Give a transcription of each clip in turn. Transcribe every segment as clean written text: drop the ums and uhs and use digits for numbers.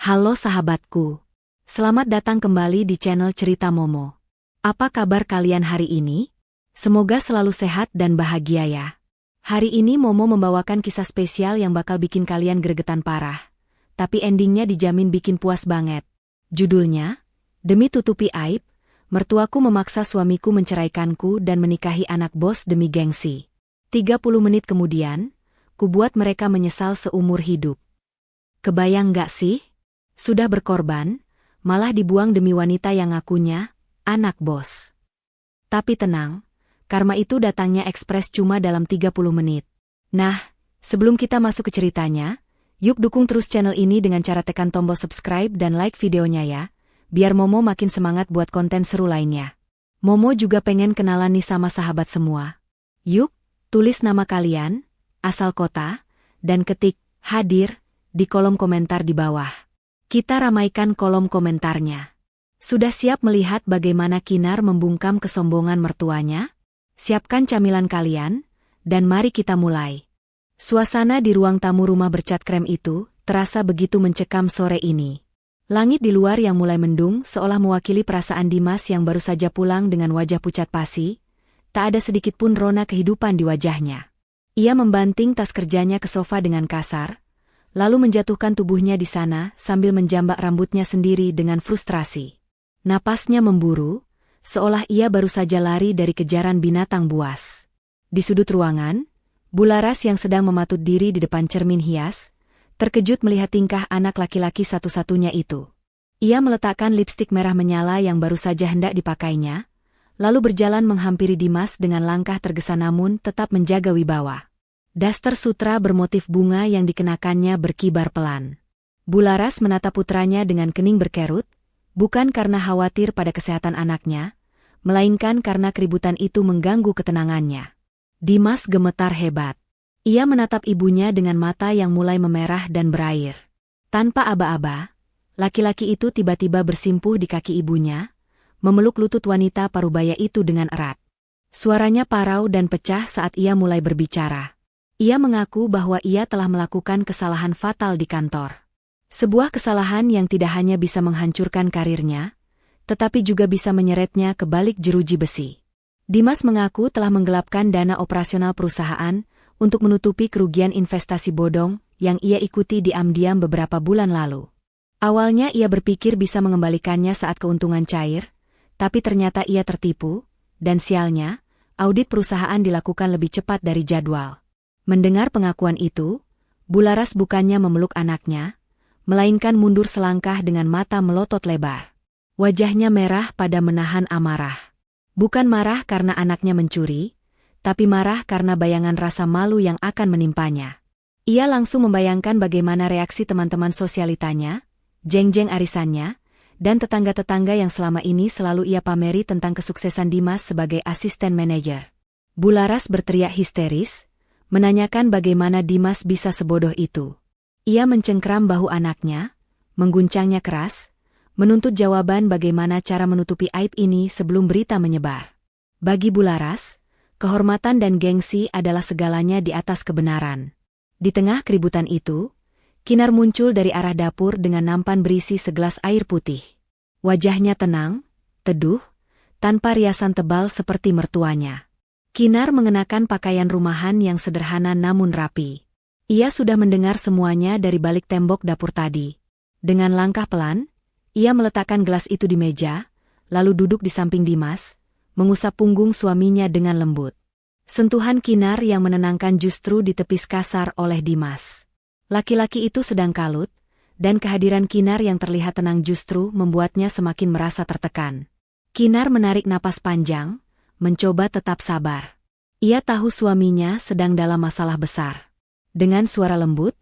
Halo sahabatku. Selamat datang kembali di channel Cerita Momo. Apa kabar kalian hari ini? Semoga selalu sehat dan bahagia ya. Hari ini Momo membawakan kisah spesial yang bakal bikin kalian gregetan parah. Tapi endingnya dijamin bikin puas banget. Judulnya, Demi Tutupi Aib, Mertuaku Memaksa Suamiku Menceraikanku dan Menikahi Anak Bos Demi Gengsi. 30 menit kemudian, kubuat mereka menyesal seumur hidup. Kebayang gak sih? Sudah berkorban, malah dibuang demi wanita yang ngakunya anak bos. Tapi tenang, karma itu datangnya ekspres cuma dalam 30 menit. Nah, sebelum kita masuk ke ceritanya, yuk dukung terus channel ini dengan cara tekan tombol subscribe dan like videonya ya, biar Momo makin semangat buat konten seru lainnya. Momo juga pengen kenalan nih sama sahabat semua. Yuk, tulis nama kalian, asal kota, dan ketik hadir di kolom komentar di bawah. Kita ramaikan kolom komentarnya. Sudah siap melihat bagaimana Kinar membungkam kesombongan mertuanya? Siapkan camilan kalian, dan mari kita mulai. Suasana di ruang tamu rumah bercat krem itu terasa begitu mencekam sore ini. Langit di luar yang mulai mendung seolah mewakili perasaan Dimas yang baru saja pulang dengan wajah pucat pasi. Tak ada sedikit pun rona kehidupan di wajahnya. Ia membanting tas kerjanya ke sofa dengan kasar, lalu menjatuhkan tubuhnya di sana sambil menjambak rambutnya sendiri dengan frustrasi. Napasnya memburu, seolah ia baru saja lari dari kejaran binatang buas. Di sudut ruangan, Bularas yang sedang mematut diri di depan cermin hias, terkejut melihat tingkah anak laki-laki satu-satunya itu. Ia meletakkan lipstik merah menyala yang baru saja hendak dipakainya, lalu berjalan menghampiri Dimas dengan langkah tergesa namun tetap menjaga wibawa. Daster sutra bermotif bunga yang dikenakannya berkibar pelan. Bularas menatap putranya dengan kening berkerut, bukan karena khawatir pada kesehatan anaknya, melainkan karena keributan itu mengganggu ketenangannya. Dimas gemetar hebat. Ia menatap ibunya dengan mata yang mulai memerah dan berair. Tanpa aba-aba, laki-laki itu tiba-tiba bersimpuh di kaki ibunya, memeluk lutut wanita parubaya itu dengan erat. Suaranya parau dan pecah saat ia mulai berbicara. Ia mengaku bahwa ia telah melakukan kesalahan fatal di kantor. Sebuah kesalahan yang tidak hanya bisa menghancurkan karirnya, tetapi juga bisa menyeretnya ke balik jeruji besi. Dimas mengaku telah menggelapkan dana operasional perusahaan untuk menutupi kerugian investasi bodong yang ia ikuti diam-diam beberapa bulan lalu. Awalnya ia berpikir bisa mengembalikannya saat keuntungan cair, tapi ternyata ia tertipu, dan sialnya, audit perusahaan dilakukan lebih cepat dari jadwal. Mendengar pengakuan itu, Bularas bukannya memeluk anaknya, melainkan mundur selangkah dengan mata melotot lebar. Wajahnya merah pada menahan amarah. Bukan marah karena anaknya mencuri, tapi marah karena bayangan rasa malu yang akan menimpanya. Ia langsung membayangkan bagaimana reaksi teman-teman sosialitanya, jeng-jeng arisannya, dan tetangga-tetangga yang selama ini selalu ia pameri tentang kesuksesan Dimas sebagai asisten manajer. Bularas berteriak histeris, menanyakan bagaimana Dimas bisa sebodoh itu. Ia mencengkram bahu anaknya, mengguncangnya keras, menuntut jawaban bagaimana cara menutupi aib ini sebelum berita menyebar. Bagi Bularas, kehormatan dan gengsi adalah segalanya di atas kebenaran. Di tengah keributan itu, Kinar muncul dari arah dapur dengan nampan berisi segelas air putih. Wajahnya tenang, teduh, tanpa riasan tebal seperti mertuanya. Kinar mengenakan pakaian rumahan yang sederhana namun rapi. Ia sudah mendengar semuanya dari balik tembok dapur tadi. Dengan langkah pelan, ia meletakkan gelas itu di meja, lalu duduk di samping Dimas, mengusap punggung suaminya dengan lembut. Sentuhan Kinar yang menenangkan justru ditepis kasar oleh Dimas. Laki-laki itu sedang kalut, dan kehadiran Kinar yang terlihat tenang justru membuatnya semakin merasa tertekan. Kinar menarik napas panjang, mencoba tetap sabar. Ia tahu suaminya sedang dalam masalah besar. Dengan suara lembut,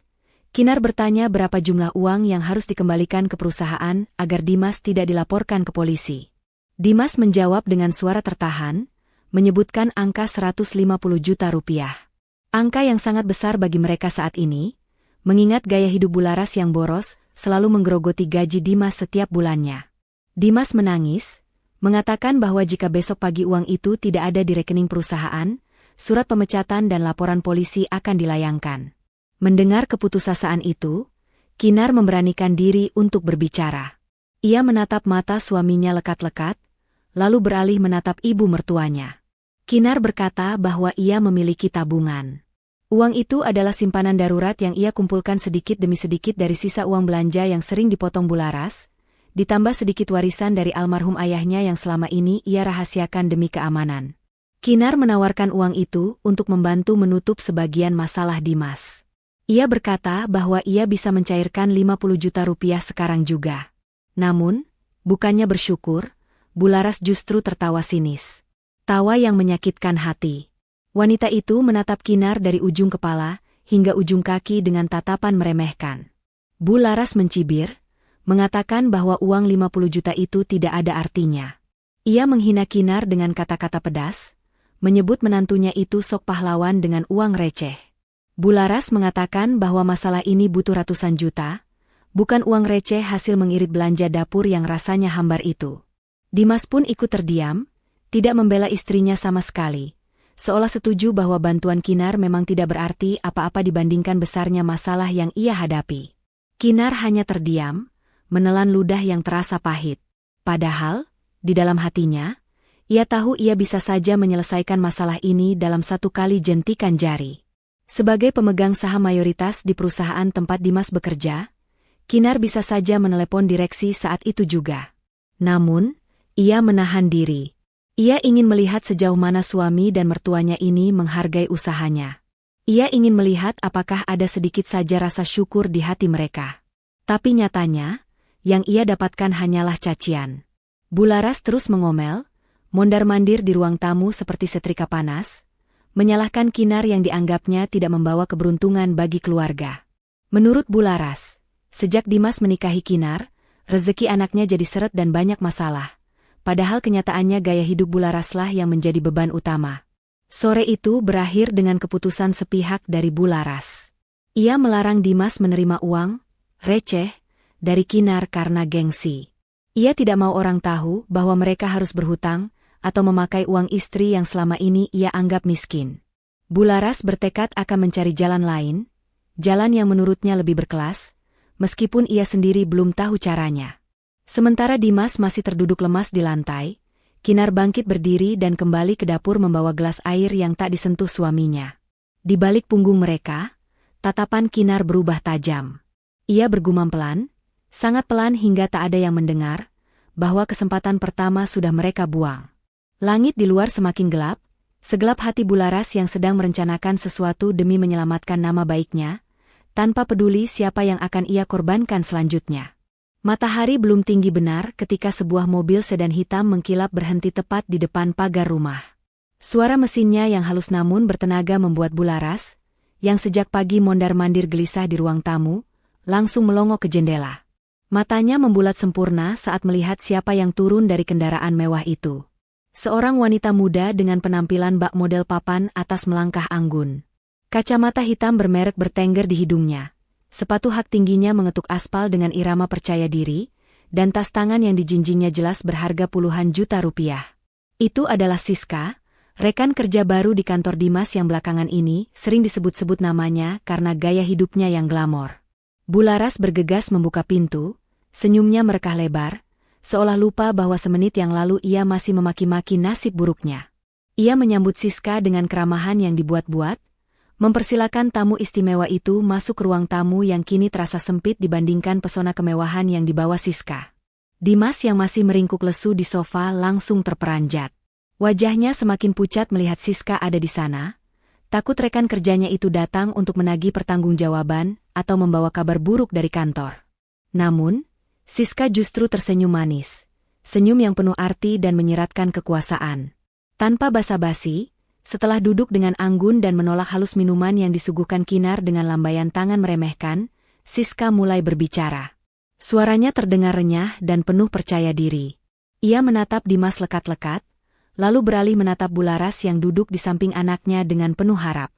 Kinar bertanya berapa jumlah uang yang harus dikembalikan ke perusahaan agar Dimas tidak dilaporkan ke polisi. Dimas menjawab dengan suara tertahan, menyebutkan angka 150 juta rupiah. Angka yang sangat besar bagi mereka saat ini, mengingat gaya hidup Bularas yang boros selalu menggerogoti gaji Dimas setiap bulannya. Dimas menangis, mengatakan bahwa jika besok pagi uang itu tidak ada di rekening perusahaan, surat pemecatan dan laporan polisi akan dilayangkan. Mendengar keputusasaan itu, Kinar memberanikan diri untuk berbicara. Ia menatap mata suaminya lekat-lekat, lalu beralih menatap ibu mertuanya. Kinar berkata bahwa ia memiliki tabungan. Uang itu adalah simpanan darurat yang ia kumpulkan sedikit demi sedikit dari sisa uang belanja yang sering dipotong Bularas, ditambah sedikit warisan dari almarhum ayahnya yang selama ini ia rahasiakan demi keamanan. Kinar menawarkan uang itu untuk membantu menutup sebagian masalah Dimas. Ia berkata bahwa ia bisa mencairkan 50 juta rupiah sekarang juga. Namun, bukannya bersyukur, Bularas justru tertawa sinis. Tawa yang menyakitkan hati. Wanita itu menatap Kinar dari ujung kepala hingga ujung kaki dengan tatapan meremehkan. Bularas mencibir, mengatakan bahwa uang 50 juta itu tidak ada artinya. Ia menghina Kinar dengan kata-kata pedas, menyebut menantunya itu sok pahlawan dengan uang receh. Bularas mengatakan bahwa masalah ini butuh ratusan juta, bukan uang receh hasil mengirit belanja dapur yang rasanya hambar itu. Dimas pun ikut terdiam, tidak membela istrinya sama sekali, seolah setuju bahwa bantuan Kinar memang tidak berarti apa-apa dibandingkan besarnya masalah yang ia hadapi. Kinar hanya terdiam, menelan ludah yang terasa pahit. Padahal, di dalam hatinya, ia tahu ia bisa saja menyelesaikan masalah ini dalam satu kali jentikan jari. Sebagai pemegang saham mayoritas di perusahaan tempat Dimas bekerja, Kinar bisa saja menelepon direksi saat itu juga. Namun, ia menahan diri. Ia ingin melihat sejauh mana suami dan mertuanya ini menghargai usahanya. Ia ingin melihat apakah ada sedikit saja rasa syukur di hati mereka. Tapi nyatanya, yang ia dapatkan hanyalah cacian. Bularas terus mengomel, mondar-mandir di ruang tamu seperti setrika panas, menyalahkan Kinar yang dianggapnya tidak membawa keberuntungan bagi keluarga. Menurut Bularas, sejak Dimas menikahi Kinar, rezeki anaknya jadi seret dan banyak masalah. Padahal kenyataannya gaya hidup Bularaslah yang menjadi beban utama. Sore itu berakhir dengan keputusan sepihak dari Bularas. Ia melarang Dimas menerima uang, receh, dari Kinar karena gengsi. Ia tidak mau orang tahu bahwa mereka harus berhutang, atau memakai uang istri yang selama ini ia anggap miskin. Bularas bertekad akan mencari jalan lain, jalan yang menurutnya lebih berkelas, meskipun ia sendiri belum tahu caranya. Sementara Dimas masih terduduk lemas di lantai, Kinar bangkit berdiri dan kembali ke dapur membawa gelas air yang tak disentuh suaminya. Di balik punggung mereka, tatapan Kinar berubah tajam. Ia bergumam pelan, sangat pelan hingga tak ada yang mendengar, bahwa kesempatan pertama sudah mereka buang. Langit di luar semakin gelap, segelap hati Bularas yang sedang merencanakan sesuatu demi menyelamatkan nama baiknya, tanpa peduli siapa yang akan ia korbankan selanjutnya. Matahari belum tinggi benar ketika sebuah mobil sedan hitam mengkilap berhenti tepat di depan pagar rumah. Suara mesinnya yang halus namun bertenaga membuat Bularas, yang sejak pagi mondar-mandir gelisah di ruang tamu, langsung melongo ke jendela. Matanya membulat sempurna saat melihat siapa yang turun dari kendaraan mewah itu. Seorang wanita muda dengan penampilan bak model papan atas melangkah anggun. Kacamata hitam bermerek bertengger di hidungnya. Sepatu hak tingginya mengetuk aspal dengan irama percaya diri, dan tas tangan yang dijinjingnya jelas berharga puluhan juta rupiah. Itu adalah Siska, rekan kerja baru di kantor Dimas yang belakangan ini sering disebut-sebut namanya karena gaya hidupnya yang glamor. Bularas bergegas membuka pintu, senyumnya merekah lebar, seolah lupa bahwa semenit yang lalu ia masih memaki-maki nasib buruknya. Ia menyambut Siska dengan keramahan yang dibuat-buat, mempersilakan tamu istimewa itu masuk ke ruang tamu yang kini terasa sempit dibandingkan pesona kemewahan yang dibawa Siska. Dimas yang masih meringkuk lesu di sofa langsung terperanjat. Wajahnya semakin pucat melihat Siska ada di sana, takut rekan kerjanya itu datang untuk menagih pertanggungjawaban atau membawa kabar buruk dari kantor. Namun, Siska justru tersenyum manis, senyum yang penuh arti dan menyiratkan kekuasaan. Tanpa basa-basi, setelah duduk dengan anggun dan menolak halus minuman yang disuguhkan Kinar dengan lambaian tangan meremehkan, Siska mulai berbicara. Suaranya terdengar renyah dan penuh percaya diri. Ia menatap Dimas lekat-lekat, lalu beralih menatap Bularas yang duduk di samping anaknya dengan penuh harap.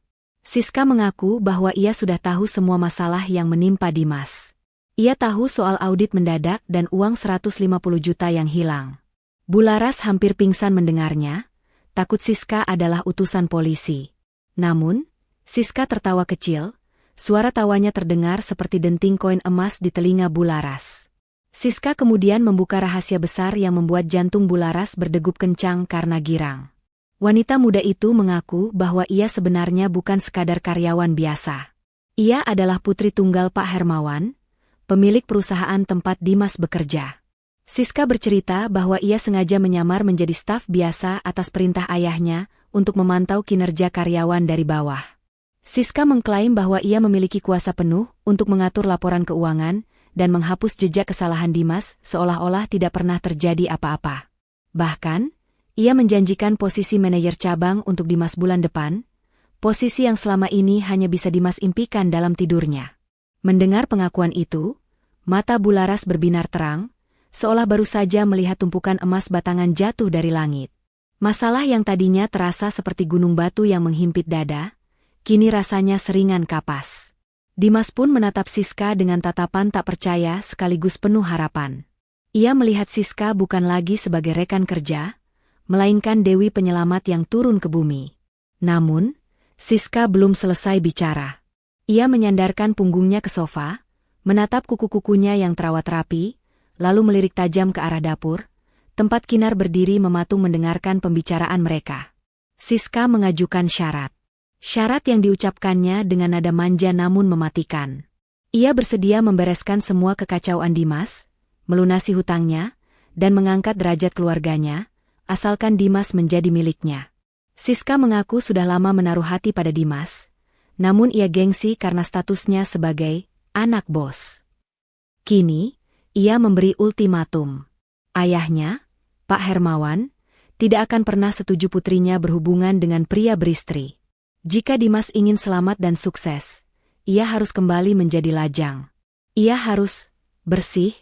Siska mengaku bahwa ia sudah tahu semua masalah yang menimpa Dimas. Ia tahu soal audit mendadak dan uang 150 juta yang hilang. Bularas hampir pingsan mendengarnya, takut Siska adalah utusan polisi. Namun, Siska tertawa kecil, Suara tawanya terdengar seperti denting koin emas di telinga Bularas. Siska kemudian membuka rahasia besar yang membuat jantung Bularas berdegup kencang karena girang. Wanita muda itu mengaku bahwa ia sebenarnya bukan sekadar karyawan biasa. Ia adalah putri tunggal Pak Hermawan, pemilik perusahaan tempat Dimas bekerja. Siska bercerita bahwa ia sengaja menyamar menjadi staf biasa atas perintah ayahnya untuk memantau kinerja karyawan dari bawah. Siska mengklaim bahwa ia memiliki kuasa penuh untuk mengatur laporan keuangan dan menghapus jejak kesalahan Dimas seolah-olah tidak pernah terjadi apa-apa. Bahkan, ia menjanjikan posisi manajer cabang untuk Dimas bulan depan, posisi yang selama ini hanya bisa Dimas impikan dalam tidurnya. Mendengar pengakuan itu, mata Bularas berbinar terang, seolah baru saja melihat tumpukan emas batangan jatuh dari langit. Masalah yang tadinya terasa seperti gunung batu yang menghimpit dada, kini rasanya seringan kapas. Dimas pun menatap Siska dengan tatapan tak percaya sekaligus penuh harapan. Ia melihat Siska bukan lagi sebagai rekan kerja, melainkan dewi penyelamat yang turun ke bumi. Namun, Siska belum selesai bicara. Ia menyandarkan punggungnya ke sofa, menatap kuku-kukunya yang terawat rapi, lalu melirik tajam ke arah dapur, tempat Kinar berdiri mematung mendengarkan pembicaraan mereka. Siska mengajukan syarat. Syarat yang diucapkannya dengan nada manja namun mematikan. Ia bersedia membereskan semua kekacauan Dimas, melunasi hutangnya, dan mengangkat derajat keluarganya, asalkan Dimas menjadi miliknya. Siska mengaku sudah lama menaruh hati pada Dimas, namun ia gengsi karena statusnya sebagai anak bos. Kini, ia memberi ultimatum. Ayahnya, Pak Hermawan, tidak akan pernah setuju putrinya berhubungan dengan pria beristri. Jika Dimas ingin selamat dan sukses, ia harus kembali menjadi lajang. Ia harus bersih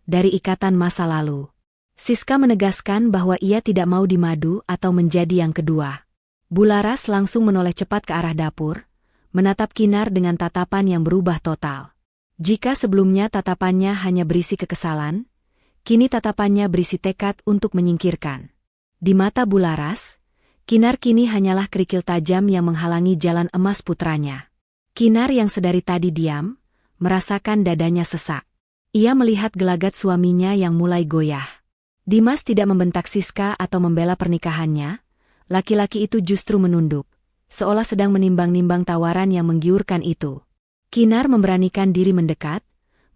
dari ikatan masa lalu. Siska menegaskan bahwa ia tidak mau dimadu atau menjadi yang kedua. Bularas langsung menoleh cepat ke arah dapur, menatap Kinar dengan tatapan yang berubah total. Jika sebelumnya tatapannya hanya berisi kekesalan, kini tatapannya berisi tekad untuk menyingkirkan. Di mata Bularas, Kinar kini hanyalah kerikil tajam yang menghalangi jalan emas putranya. Kinar yang sedari tadi diam, merasakan dadanya sesak. Ia melihat gelagat suaminya yang mulai goyah. Dimas tidak membentak Siska atau membela pernikahannya, laki-laki itu justru menunduk, seolah sedang menimbang-nimbang tawaran yang menggiurkan itu. Kinar memberanikan diri mendekat,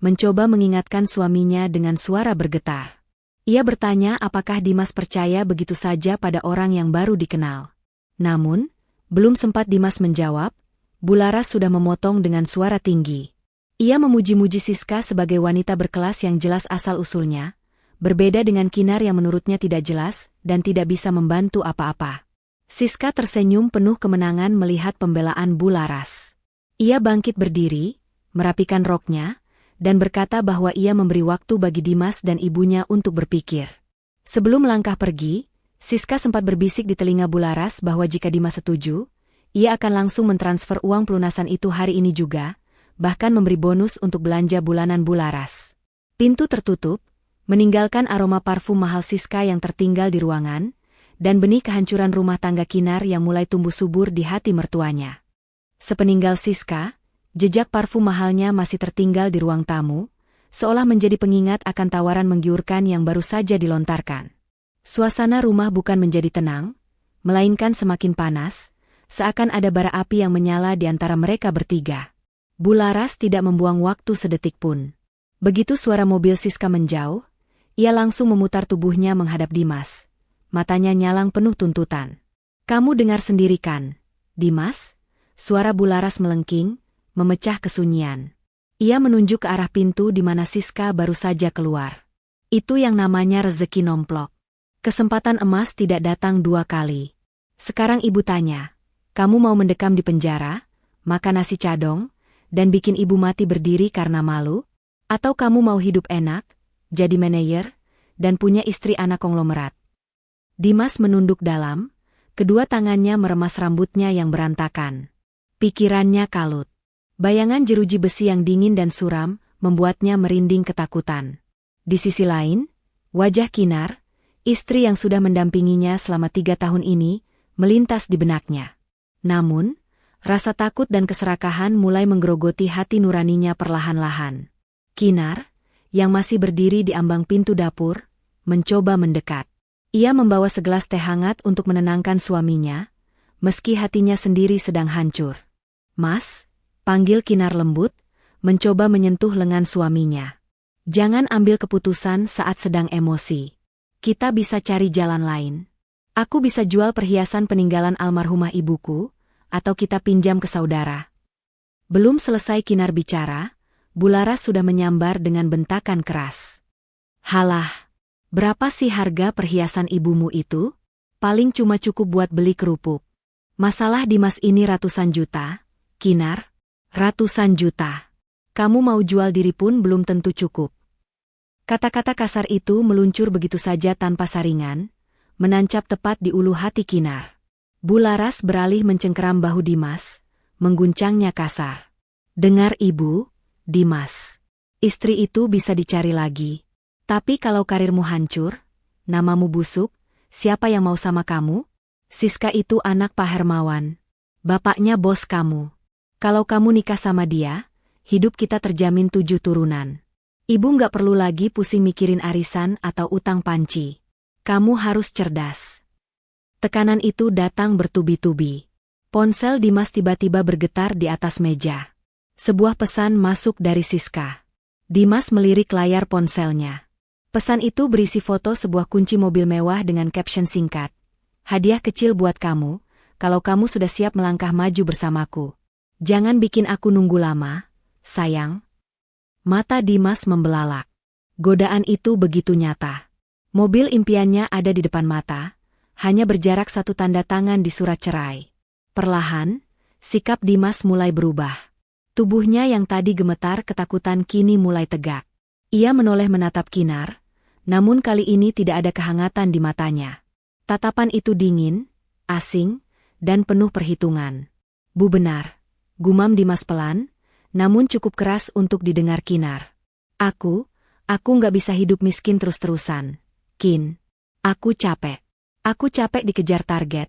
mencoba mengingatkan suaminya dengan suara bergetar. Ia bertanya apakah Dimas percaya begitu saja pada orang yang baru dikenal. Namun, belum sempat Dimas menjawab, Bularas sudah memotong dengan suara tinggi. Ia memuji-muji Siska sebagai wanita berkelas yang jelas asal-usulnya, berbeda dengan Kinar yang menurutnya tidak jelas dan tidak bisa membantu apa-apa. Siska tersenyum penuh kemenangan melihat pembelaan Bularas. Ia bangkit berdiri, merapikan roknya, dan berkata bahwa ia memberi waktu bagi Dimas dan ibunya untuk berpikir. Sebelum melangkah pergi, Siska sempat berbisik di telinga Bularas bahwa jika Dimas setuju, ia akan langsung mentransfer uang pelunasan itu hari ini juga, bahkan memberi bonus untuk belanja bulanan Bularas. Pintu tertutup, meninggalkan aroma parfum mahal Siska yang tertinggal di ruangan, dan benih kehancuran rumah tangga Kinar yang mulai tumbuh subur di hati mertuanya. Sepeninggal Siska, jejak parfum mahalnya masih tertinggal di ruang tamu, seolah menjadi pengingat akan tawaran menggiurkan yang baru saja dilontarkan. Suasana rumah bukan menjadi tenang, melainkan semakin panas, seakan ada bara api yang menyala di antara mereka bertiga. Bularas tidak membuang waktu sedetik pun. Begitu suara mobil Siska menjauh, ia langsung memutar tubuhnya menghadap Dimas. Matanya nyalang penuh tuntutan. "Kamu dengar sendiri kan, Dimas?" Suara Bularas melengking, memecah kesunyian. Ia menunjuk ke arah pintu di mana Siska baru saja keluar. Itu yang namanya rezeki nomplok. Kesempatan emas tidak datang dua kali. Sekarang ibu tanya, kamu mau mendekam di penjara, makan nasi cadong, dan bikin ibu mati berdiri karena malu? Atau kamu mau hidup enak, jadi manajer, dan punya istri anak konglomerat? Dimas menunduk dalam, kedua tangannya meremas rambutnya yang berantakan. Pikirannya kalut. Bayangan jeruji besi yang dingin dan suram membuatnya merinding ketakutan. Di sisi lain, wajah Kinar, istri yang sudah mendampinginya selama 3 tahun ini, melintas di benaknya. Namun, Rasa takut dan keserakahan mulai menggerogoti hati nuraninya perlahan-lahan. Kinar, yang masih berdiri di ambang pintu dapur, mencoba mendekat. Ia membawa segelas teh hangat untuk menenangkan suaminya, meski hatinya sendiri sedang hancur. "Mas," panggil Kinar lembut, mencoba menyentuh lengan suaminya. "Jangan ambil keputusan saat sedang emosi. Kita bisa cari jalan lain. Aku bisa jual perhiasan peninggalan almarhumah ibuku, atau kita pinjam ke saudara." Belum selesai Kinar bicara, Bularas sudah menyambar dengan bentakan keras. "Halah, berapa sih harga perhiasan ibumu itu? Paling cuma cukup buat beli kerupuk. Masalah Dimas ini ratusan juta, Kinar. Ratusan juta. Kamu mau jual diri pun belum tentu cukup." Kata-kata kasar itu meluncur begitu saja tanpa saringan, menancap tepat di ulu hati Kinar. Bularas beralih mencengkeram bahu Dimas, mengguncangnya kasar. "Dengar ibu, Dimas. Istri itu bisa dicari lagi. Tapi kalau karirmu hancur, namamu busuk, siapa yang mau sama kamu? Siska itu anak Pak Hermawan. Bapaknya bos kamu. Kalau kamu nikah sama dia, hidup kita terjamin 7 turunan. Ibu nggak perlu lagi pusing mikirin arisan atau utang panci. Kamu harus cerdas." Tekanan itu datang bertubi-tubi. Ponsel Dimas tiba-tiba bergetar di atas meja. Sebuah pesan masuk dari Siska. Dimas melirik layar ponselnya. Pesan itu berisi foto sebuah kunci mobil mewah dengan caption singkat. "Hadiah kecil buat kamu, kalau kamu sudah siap melangkah maju bersamaku. Jangan bikin aku nunggu lama, sayang." Mata Dimas membelalak. Godaan itu begitu nyata. Mobil impiannya ada di depan mata, hanya berjarak 1 tanda tangan di surat cerai. Perlahan, sikap Dimas mulai berubah. Tubuhnya yang tadi gemetar ketakutan kini mulai tegak. Ia menoleh menatap Kinar, namun kali ini tidak ada kehangatan di matanya. Tatapan itu dingin, asing, dan penuh perhitungan. "Bu benar," gumam Dimas pelan, namun cukup keras untuk didengar Kinar. Aku nggak bisa hidup miskin terus-terusan. Kin, aku capek. Aku capek dikejar target.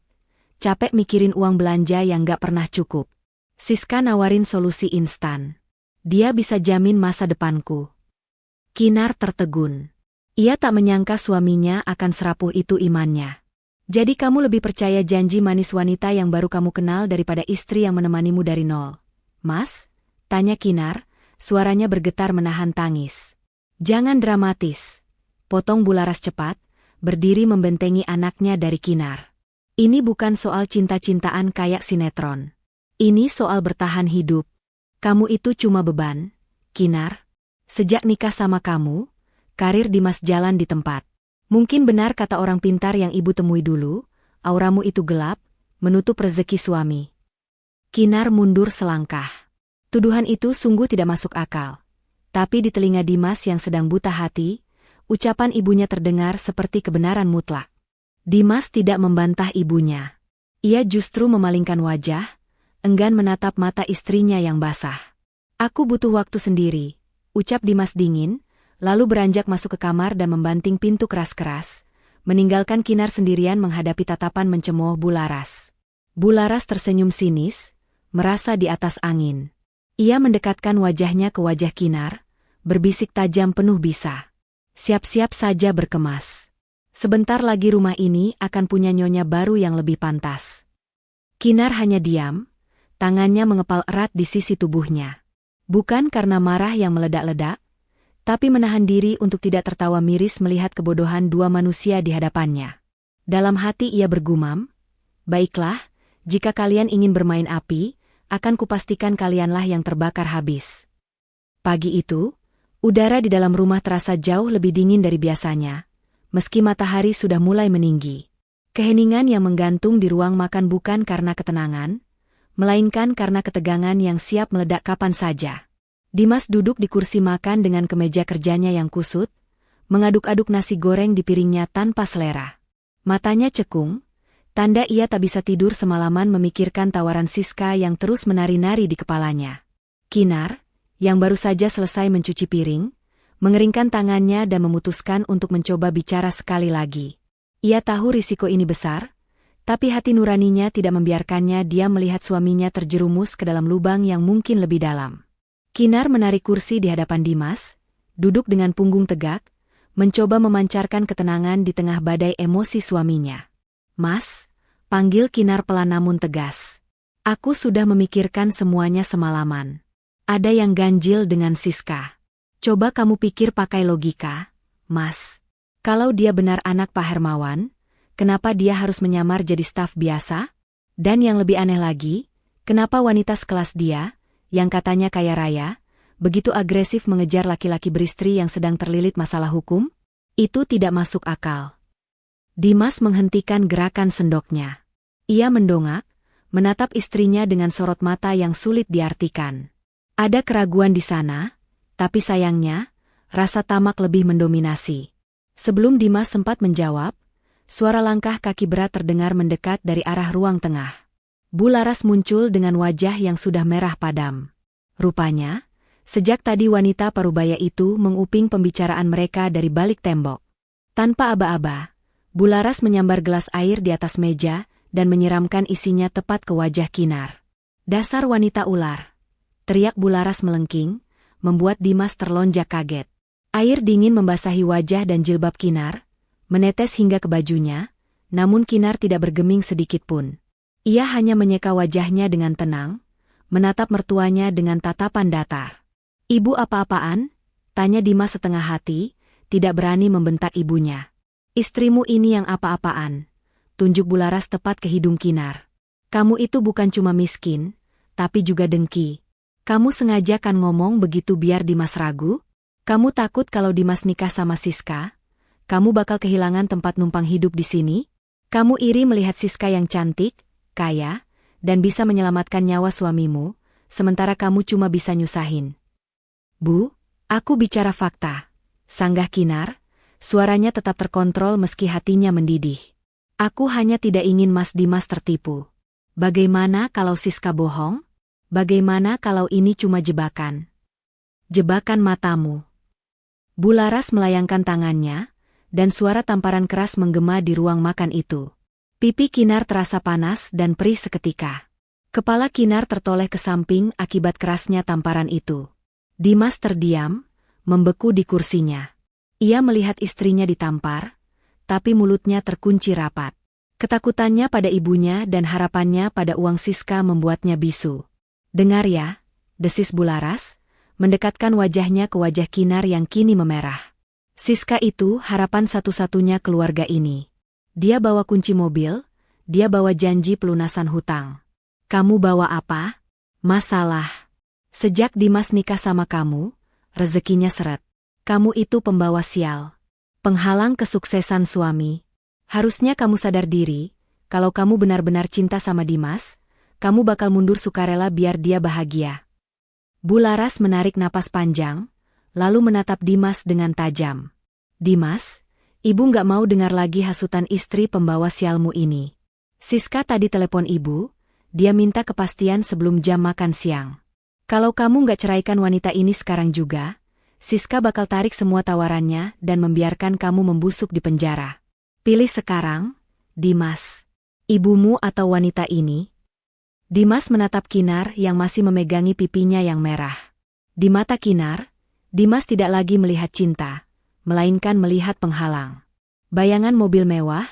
Capek mikirin uang belanja yang gak pernah cukup." Siska nawarin solusi instan. "Dia bisa jamin masa depanku." Kinar tertegun. Ia tak menyangka suaminya akan serapuh itu imannya. "Jadi kamu lebih percaya janji manis wanita yang baru kamu kenal daripada istri yang menemanimu dari nol, Mas?" tanya Kinar, suaranya bergetar menahan tangis. "Jangan dramatis," potong Bularas cepat, berdiri membentengi anaknya dari Kinar. "Ini bukan soal cinta-cintaan kayak sinetron. Ini soal bertahan hidup. Kamu itu cuma beban, Kinar. Sejak nikah sama kamu, karir Dimas jalan di tempat. Mungkin benar kata orang pintar yang ibu temui dulu, auramu itu gelap, menutup rezeki suami." Kinar mundur selangkah. Tuduhan itu sungguh tidak masuk akal. Tapi di telinga Dimas yang sedang buta hati, ucapan ibunya terdengar seperti kebenaran mutlak. Dimas tidak membantah ibunya. Ia justru memalingkan wajah, enggan menatap mata istrinya yang basah. "Aku butuh waktu sendiri," ucap Dimas dingin, lalu beranjak masuk ke kamar dan membanting pintu keras-keras, meninggalkan Kinar sendirian menghadapi tatapan mencemooh Bularas. Bularas tersenyum sinis, merasa di atas angin. Ia mendekatkan wajahnya ke wajah Kinar, berbisik tajam penuh bisa. "Siap-siap saja berkemas. Sebentar lagi rumah ini akan punya nyonya baru yang lebih pantas." Kinar hanya diam, tangannya mengepal erat di sisi tubuhnya. Bukan karena marah yang meledak-ledak, tapi menahan diri untuk tidak tertawa miris melihat kebodohan dua manusia di hadapannya. Dalam hati ia bergumam, "Baiklah, jika kalian ingin bermain api, akan kupastikan kalianlah yang terbakar habis." Pagi itu, udara di dalam rumah terasa jauh lebih dingin dari biasanya, meski matahari sudah mulai meninggi. Keheningan yang menggantung di ruang makan bukan karena ketenangan, melainkan karena ketegangan yang siap meledak kapan saja. Dimas duduk di kursi makan dengan kemeja kerjanya yang kusut, mengaduk-aduk nasi goreng di piringnya tanpa selera. Matanya cekung, tanda ia tak bisa tidur semalaman memikirkan tawaran Siska yang terus menari-nari di kepalanya. Kinar, yang baru saja selesai mencuci piring, mengeringkan tangannya dan memutuskan untuk mencoba bicara sekali lagi. Ia tahu risiko ini besar, Tapi hati nuraninya tidak membiarkannya dia melihat suaminya terjerumus ke dalam lubang yang mungkin lebih dalam. Kinar menarik kursi di hadapan Dimas, duduk dengan punggung tegak, mencoba memancarkan ketenangan di tengah badai emosi suaminya. "Mas," panggil Kinar pelan namun tegas. "Aku sudah memikirkan semuanya semalaman. Ada yang ganjil dengan Siska. Coba kamu pikir pakai logika, Mas. Kalau dia benar anak Pak Hermawan, kenapa dia harus menyamar jadi staf biasa? Dan yang lebih aneh lagi, kenapa wanita sekelas dia, yang katanya kaya raya, begitu agresif mengejar laki-laki beristri yang sedang terlilit masalah hukum? Itu tidak masuk akal." Dimas menghentikan gerakan sendoknya. Ia mendongak, menatap istrinya dengan sorot mata yang sulit diartikan. Ada keraguan di sana, tapi sayangnya, rasa tamak lebih mendominasi. Sebelum Dimas sempat menjawab, suara langkah kaki berat terdengar mendekat dari arah ruang tengah. Bu Laras muncul dengan wajah yang sudah merah padam. Rupanya, sejak tadi wanita parubaya itu menguping pembicaraan mereka dari balik tembok. Tanpa aba-aba, Bu Laras menyambar gelas air di atas meja dan menyiramkan isinya tepat ke wajah Kinar. "Dasar wanita ular!" teriak Bu Laras melengking, membuat Dimas terlonjak kaget. Air dingin membasahi wajah dan jilbab Kinar, menetes hingga ke bajunya, namun Kinar tidak bergeming sedikit pun. Ia hanya menyeka wajahnya dengan tenang, menatap mertuanya dengan tatapan datar. "Ibu apa-apaan?" tanya Dimas setengah hati, tidak berani membentak ibunya. "Istrimu ini yang apa-apaan?" tunjuk Bu Laras tepat ke hidung Kinar. "Kamu itu bukan cuma miskin, tapi juga dengki. Kamu sengaja kan ngomong begitu biar Dimas ragu? Kamu takut kalau Dimas nikah sama Siska, kamu bakal kehilangan tempat numpang hidup di sini? Kamu iri melihat Siska yang cantik, kaya, dan bisa menyelamatkan nyawa suamimu, sementara kamu cuma bisa nyusahin." "Bu, aku bicara fakta," sanggah Kinar, suaranya tetap terkontrol meski hatinya mendidih. "Aku hanya tidak ingin Mas Dimas tertipu. Bagaimana kalau Siska bohong? Bagaimana kalau ini cuma jebakan? Jebakan matamu." Bu Laras melayangkan tangannya, dan suara tamparan keras menggema di ruang makan itu. Pipi Kinar terasa panas dan perih seketika. Kepala Kinar tertoleh ke samping akibat kerasnya tamparan itu. Dimas terdiam, membeku di kursinya. Ia melihat istrinya ditampar, tapi mulutnya terkunci rapat. Ketakutannya pada ibunya dan harapannya pada uang Siska membuatnya bisu. "Dengar ya," desis Bu Laras, mendekatkan wajahnya ke wajah Kinar yang kini memerah. "Siska itu harapan satu-satunya keluarga ini. Dia bawa kunci mobil, dia bawa janji pelunasan hutang. Kamu bawa apa? Masalah. Sejak Dimas nikah sama kamu, rezekinya seret. Kamu itu pembawa sial. Penghalang kesuksesan suami. Harusnya kamu sadar diri, kalau kamu benar-benar cinta sama Dimas, kamu bakal mundur sukarela biar dia bahagia." Bu Laras menarik napas panjang, lalu menatap Dimas dengan tajam. "Dimas, ibu nggak mau dengar lagi hasutan istri pembawa sialmu ini. Siska tadi telepon ibu, dia minta kepastian sebelum jam makan siang. Kalau kamu nggak ceraikan wanita ini sekarang juga, Siska bakal tarik semua tawarannya dan membiarkan kamu membusuk di penjara. Pilih sekarang, Dimas. Ibumu atau wanita ini?" Dimas menatap Kinar yang masih memegangi pipinya yang merah. Di mata Kinar, Dimas tidak lagi melihat cinta, melainkan melihat penghalang. Bayangan mobil mewah,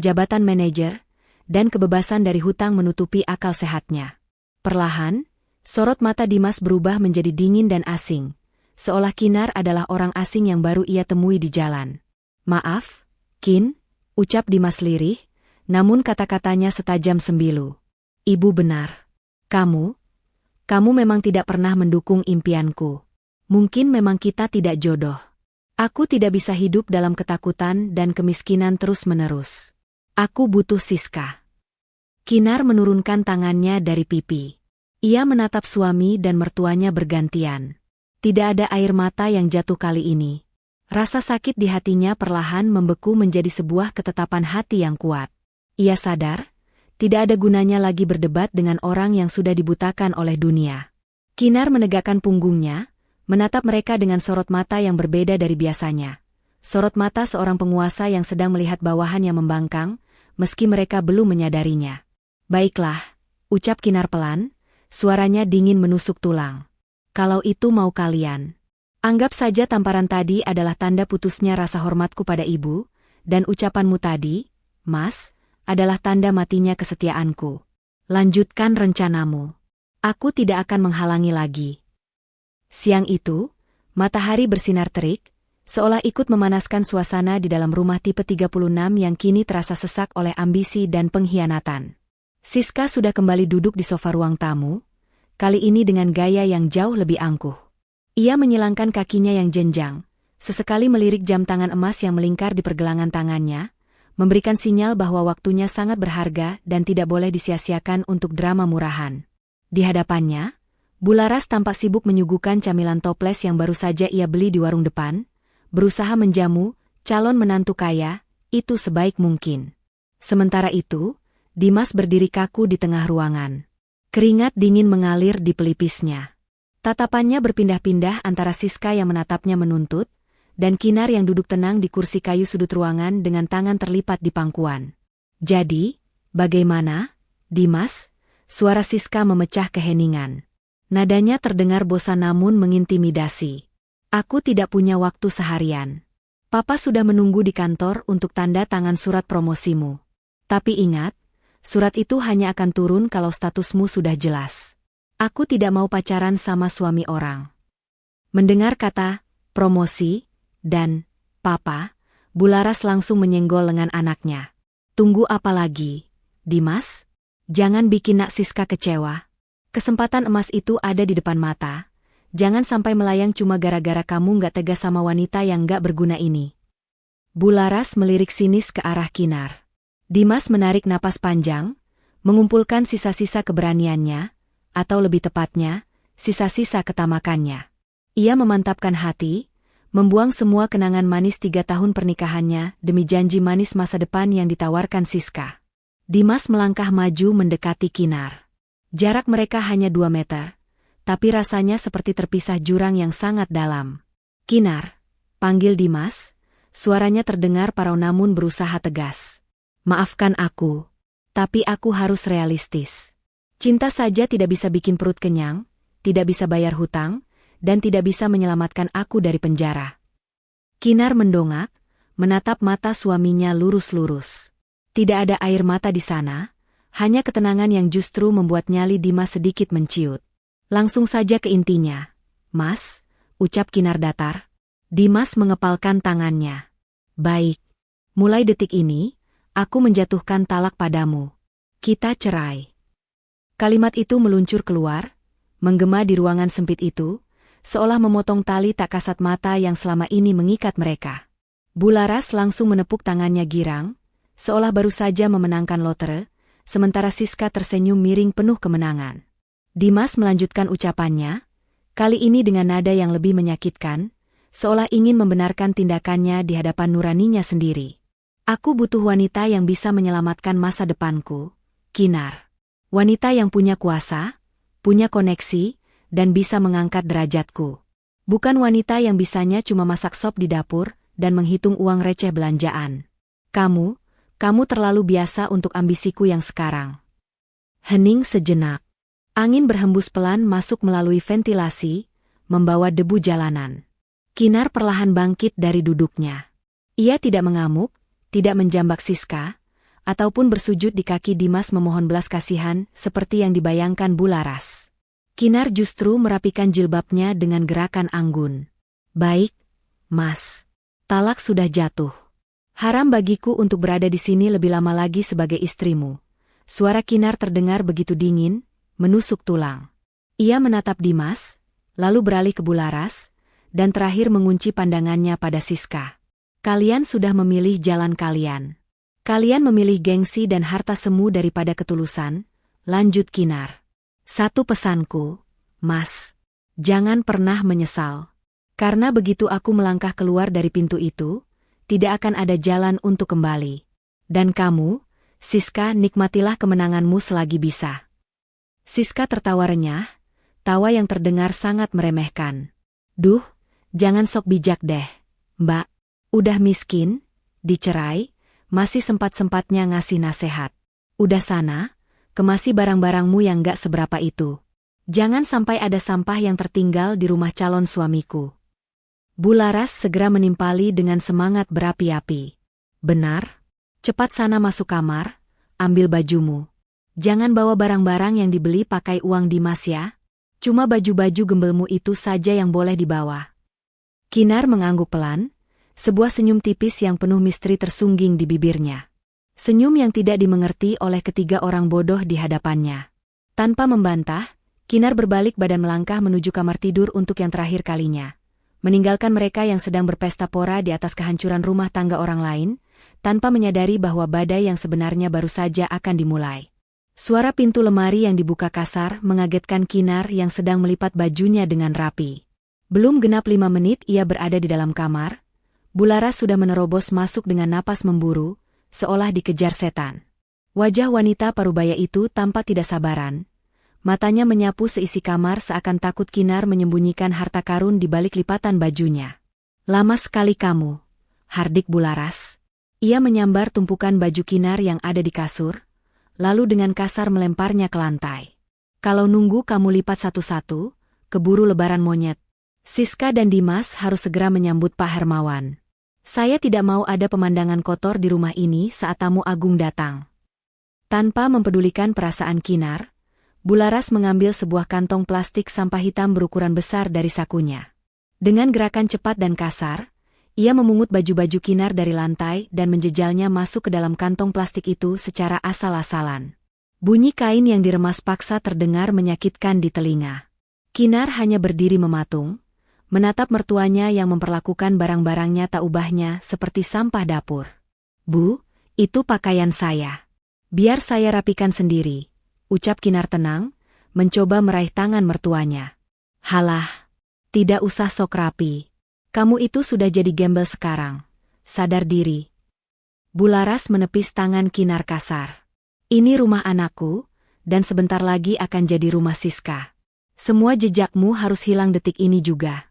jabatan manajer, dan kebebasan dari hutang menutupi akal sehatnya. Perlahan, sorot mata Dimas berubah menjadi dingin dan asing, seolah Kinar adalah orang asing yang baru ia temui di jalan. "Maaf, Kin," ucap Dimas lirih, namun kata-katanya setajam sembilu. "Ibu benar. Kamu memang tidak pernah mendukung impianku. Mungkin memang kita tidak jodoh. Aku tidak bisa hidup dalam ketakutan dan kemiskinan terus-menerus. Aku butuh Siska." Kinar menurunkan tangannya dari pipi. Ia menatap suami dan mertuanya bergantian. Tidak ada air mata yang jatuh kali ini. Rasa sakit di hatinya perlahan membeku menjadi sebuah ketetapan hati yang kuat. Ia sadar, tidak ada gunanya lagi berdebat dengan orang yang sudah dibutakan oleh dunia. Kinar menegakkan punggungnya, menatap mereka dengan sorot mata yang berbeda dari biasanya. Sorot mata seorang penguasa yang sedang melihat bawahan yang membangkang, meski mereka belum menyadarinya. Baiklah, ucap Kinar pelan, suaranya dingin menusuk tulang. Kalau itu mau kalian. Anggap saja tamparan tadi adalah tanda putusnya rasa hormatku pada ibu, dan ucapanmu tadi, Mas, adalah tanda matinya kesetiaanku. Lanjutkan rencanamu. Aku tidak akan menghalangi lagi. Siang itu, matahari bersinar terik, seolah ikut memanaskan suasana di dalam rumah tipe 36 yang kini terasa sesak oleh ambisi dan pengkhianatan. Siska sudah kembali duduk di sofa ruang tamu, kali ini dengan gaya yang jauh lebih angkuh. Ia menyilangkan kakinya yang jenjang, sesekali melirik jam tangan emas yang melingkar di pergelangan tangannya, memberikan sinyal bahwa waktunya sangat berharga dan tidak boleh disia-siakan untuk drama murahan. Di hadapannya, Bularas tampak sibuk menyuguhkan camilan toples yang baru saja ia beli di warung depan, berusaha menjamu calon menantu kaya itu sebaik mungkin. Sementara itu, Dimas berdiri kaku di tengah ruangan. Keringat dingin mengalir di pelipisnya. Tatapannya berpindah-pindah antara Siska yang menatapnya menuntut, dan Kinar yang duduk tenang di kursi kayu sudut ruangan dengan tangan terlipat di pangkuan. Jadi, bagaimana, Dimas? Suara Siska memecah keheningan. Nadanya terdengar bosan namun mengintimidasi. Aku tidak punya waktu seharian. Papa sudah menunggu di kantor untuk tanda tangan surat promosimu. Tapi ingat, surat itu hanya akan turun kalau statusmu sudah jelas. Aku tidak mau pacaran sama suami orang. Mendengar kata promosi dan papa, Bularas langsung menyenggol lengan anaknya. Tunggu apa lagi, Dimas? Jangan bikin Nak Siska kecewa. Kesempatan emas itu ada di depan mata. Jangan sampai melayang cuma gara-gara kamu nggak tegas sama wanita yang nggak berguna ini. Bularas melirik sinis ke arah Kinar. Dimas menarik napas panjang, mengumpulkan sisa-sisa keberaniannya, atau lebih tepatnya, sisa-sisa ketamakannya. Ia memantapkan hati, membuang semua kenangan manis 3 tahun pernikahannya demi janji manis masa depan yang ditawarkan Siska. Dimas melangkah maju mendekati Kinar. Jarak mereka hanya 2 meter, tapi rasanya seperti terpisah jurang yang sangat dalam. Kinar, panggil Dimas, suaranya terdengar parau namun berusaha tegas. Maafkan aku, tapi aku harus realistis. Cinta saja tidak bisa bikin perut kenyang, tidak bisa bayar hutang, dan tidak bisa menyelamatkan aku dari penjara. Kinar mendongak, menatap mata suaminya lurus-lurus. Tidak ada air mata di sana, hanya ketenangan yang justru membuat nyali Dimas sedikit menciut. Langsung saja ke intinya. Mas, ucap Kinar datar. Dimas mengepalkan tangannya. Baik. Mulai detik ini, aku menjatuhkan talak padamu. Kita cerai. Kalimat itu meluncur keluar, menggema di ruangan sempit itu, seolah memotong tali tak kasat mata yang selama ini mengikat mereka. Bularas langsung menepuk tangannya girang, seolah baru saja memenangkan lotre, sementara Siska tersenyum miring penuh kemenangan. Dimas melanjutkan ucapannya, kali ini dengan nada yang lebih menyakitkan, seolah ingin membenarkan tindakannya di hadapan nuraninya sendiri. Aku butuh wanita yang bisa menyelamatkan masa depanku, Kinar. Wanita yang punya kuasa, punya koneksi, dan bisa mengangkat derajatku. Bukan wanita yang bisanya cuma masak sop di dapur dan menghitung uang receh belanjaan. Kamu terlalu biasa untuk ambisiku yang sekarang. Hening sejenak. Angin berhembus pelan masuk melalui ventilasi, membawa debu jalanan. Kinar perlahan bangkit dari duduknya. Ia tidak mengamuk, tidak menjambak Siska, ataupun bersujud di kaki Dimas memohon belas kasihan seperti yang dibayangkan Bularas. Kinar justru merapikan jilbabnya dengan gerakan anggun. Baik, Mas. Talak sudah jatuh. Haram bagiku untuk berada di sini lebih lama lagi sebagai istrimu. Suara Kinar terdengar begitu dingin, menusuk tulang. Ia menatap Dimas, lalu beralih ke Bularas, dan terakhir mengunci pandangannya pada Siska. Kalian sudah memilih jalan kalian. Kalian memilih gengsi dan harta semu daripada ketulusan, lanjut Kinar. Satu pesanku, Mas. Jangan pernah menyesal. Karena begitu aku melangkah keluar dari pintu itu, tidak akan ada jalan untuk kembali. Dan kamu, Siska, nikmatilah kemenanganmu selagi bisa. Siska tertawa renyah, tawa yang terdengar sangat meremehkan. Duh, jangan sok bijak deh, Mbak. Udah miskin, dicerai, Masih sempat-sempatnya ngasih nasehat. Udah sana, kemasi barang-barangmu yang gak seberapa itu. Jangan sampai ada sampah yang tertinggal di rumah calon suamiku. Bularas segera menimpali dengan semangat berapi-api. Benar? Cepat sana masuk kamar, ambil bajumu. Jangan bawa barang-barang yang dibeli pakai uang Dimas ya. Cuma baju-baju gembelmu itu saja yang boleh dibawa. Kinar mengangguk pelan, sebuah senyum tipis yang penuh misteri tersungging di bibirnya. Senyum yang tidak dimengerti oleh ketiga orang bodoh di hadapannya. Tanpa membantah, Kinar berbalik badan melangkah menuju kamar tidur untuk yang terakhir kalinya. Meninggalkan mereka yang sedang berpesta pora di atas kehancuran rumah tangga orang lain, tanpa menyadari bahwa badai yang sebenarnya baru saja akan dimulai. Suara pintu lemari yang dibuka kasar mengagetkan Kinar yang sedang melipat bajunya dengan rapi. Belum genap 5 menit ia berada di dalam kamar, Bularas sudah menerobos masuk dengan napas memburu, seolah dikejar setan. Wajah wanita parubaya itu tampak tidak sabaran. Matanya menyapu seisi kamar seakan takut Kinar menyembunyikan harta karun di balik lipatan bajunya. Lama sekali kamu, hardik Bularas. Ia menyambar tumpukan baju Kinar yang ada di kasur, lalu dengan kasar melemparnya ke lantai. Kalau nunggu kamu lipat satu-satu, keburu lebaran monyet. Siska dan Dimas harus segera menyambut Pak Hermawan. Saya tidak mau ada pemandangan kotor di rumah ini saat tamu agung datang. Tanpa mempedulikan perasaan Kinar, Bularas mengambil sebuah kantong plastik sampah hitam berukuran besar dari sakunya. Dengan gerakan cepat dan kasar, ia memungut baju-baju Kinar dari lantai dan menjejalnya masuk ke dalam kantong plastik itu secara asal-asalan. Bunyi kain yang diremas paksa terdengar menyakitkan di telinga. Kinar hanya berdiri mematung, menatap mertuanya yang memperlakukan barang-barangnya tak ubahnya seperti sampah dapur. Bu, itu pakaian saya. Biar saya rapikan sendiri, ucap Kinar tenang, mencoba meraih tangan mertuanya. Halah, tidak usah sok rapi. Kamu itu sudah jadi gembel sekarang. Sadar diri. Bularas menepis tangan Kinar kasar. Ini rumah anakku, dan sebentar lagi akan jadi rumah Siska. Semua jejakmu harus hilang detik ini juga.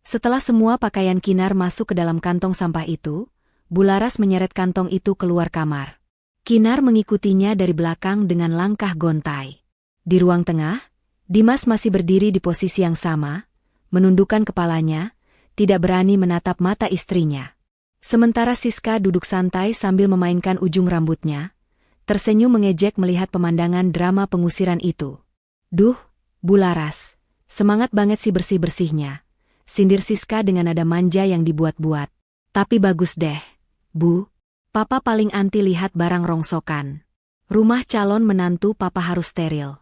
Setelah semua pakaian Kinar masuk ke dalam kantong sampah itu, Bularas menyeret kantong itu keluar kamar. Kinar mengikutinya dari belakang dengan langkah gontai. Di ruang tengah, Dimas masih berdiri di posisi yang sama, menundukkan kepalanya, tidak berani menatap mata istrinya. Sementara Siska duduk santai sambil memainkan ujung rambutnya, tersenyum mengejek melihat pemandangan drama pengusiran itu. Duh, Bularas, semangat banget sih bersih-bersihnya, sindir Siska dengan nada manja yang dibuat-buat. Tapi bagus deh, Bu. Papa paling anti lihat barang rongsokan. Rumah calon menantu papa harus steril.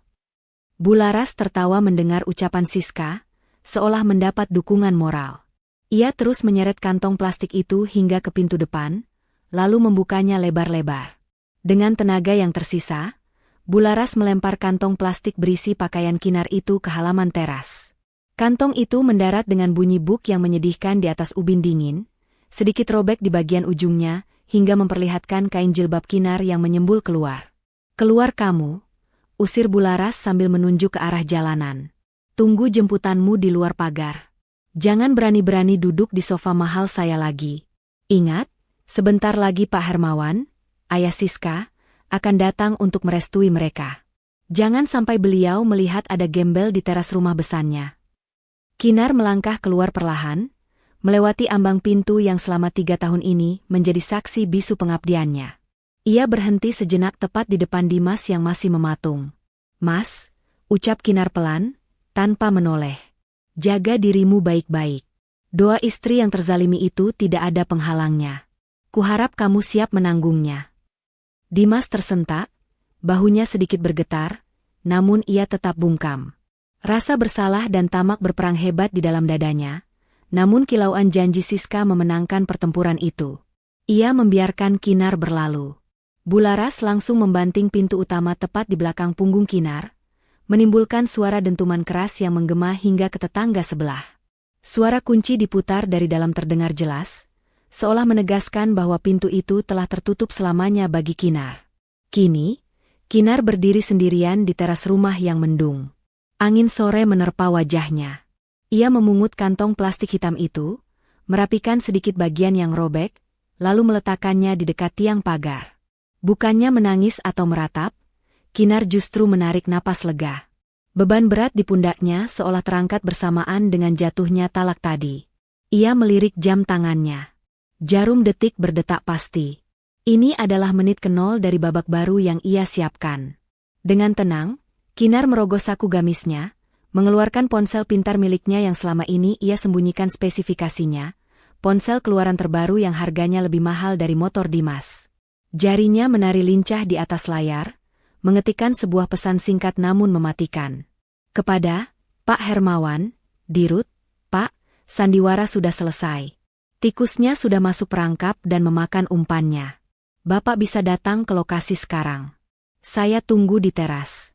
Bularas tertawa mendengar ucapan Siska, seolah mendapat dukungan moral. Ia terus menyeret kantong plastik itu hingga ke pintu depan, lalu membukanya lebar-lebar. Dengan tenaga yang tersisa, Bularas melempar kantong plastik berisi pakaian Kinar itu ke halaman teras. Kantong itu mendarat dengan bunyi buk yang menyedihkan di atas ubin dingin, sedikit robek di bagian ujungnya, hingga memperlihatkan kain jilbab Kinar yang menyembul keluar. Keluar kamu, usir Bularas sambil menunjuk ke arah jalanan. Tunggu jemputanmu di luar pagar. Jangan berani-berani duduk di sofa mahal saya lagi. Ingat, sebentar lagi Pak Hermawan, ayah Siska, akan datang untuk merestui mereka. Jangan sampai beliau melihat ada gembel di teras rumah besannya. Kinar melangkah keluar perlahan, melewati ambang pintu yang selama 3 tahun ini menjadi saksi bisu pengabdiannya. Ia berhenti sejenak tepat di depan Dimas yang masih mematung. Mas, ucap Kinar pelan, tanpa menoleh. Jaga dirimu baik-baik. Doa istri yang terzalimi itu tidak ada penghalangnya. Kuharap kamu siap menanggungnya. Dimas tersentak, bahunya sedikit bergetar, namun ia tetap bungkam. Rasa bersalah dan tamak berperang hebat di dalam dadanya. Namun kilauan janji Siska memenangkan pertempuran itu. Ia membiarkan Kinar berlalu. Bularas langsung membanting pintu utama tepat di belakang punggung Kinar, menimbulkan suara dentuman keras yang menggema hingga ke tetangga sebelah. Suara kunci diputar dari dalam terdengar jelas, seolah menegaskan bahwa pintu itu telah tertutup selamanya bagi Kinar. Kini, Kinar berdiri sendirian di teras rumah yang mendung. Angin sore menerpa wajahnya. Ia memungut kantong plastik hitam itu, merapikan sedikit bagian yang robek, lalu meletakkannya di dekat tiang pagar. Bukannya menangis atau meratap, Kinar justru menarik napas lega. Beban berat di pundaknya seolah terangkat bersamaan dengan jatuhnya talak tadi. Ia melirik jam tangannya. Jarum detik berdetak pasti. Ini adalah menit ke-0 dari babak baru yang ia siapkan. Dengan tenang, Kinar merogoh saku gamisnya, mengeluarkan ponsel pintar miliknya yang selama ini ia sembunyikan spesifikasinya, ponsel keluaran terbaru yang harganya lebih mahal dari motor Dimas. Jarinya menari lincah di atas layar, mengetikkan sebuah pesan singkat namun mematikan. Kepada Pak Hermawan, Dirut, Pak, sandiwara sudah selesai. Tikusnya sudah masuk perangkap dan memakan umpannya. Bapak bisa datang ke lokasi sekarang. Saya tunggu di teras.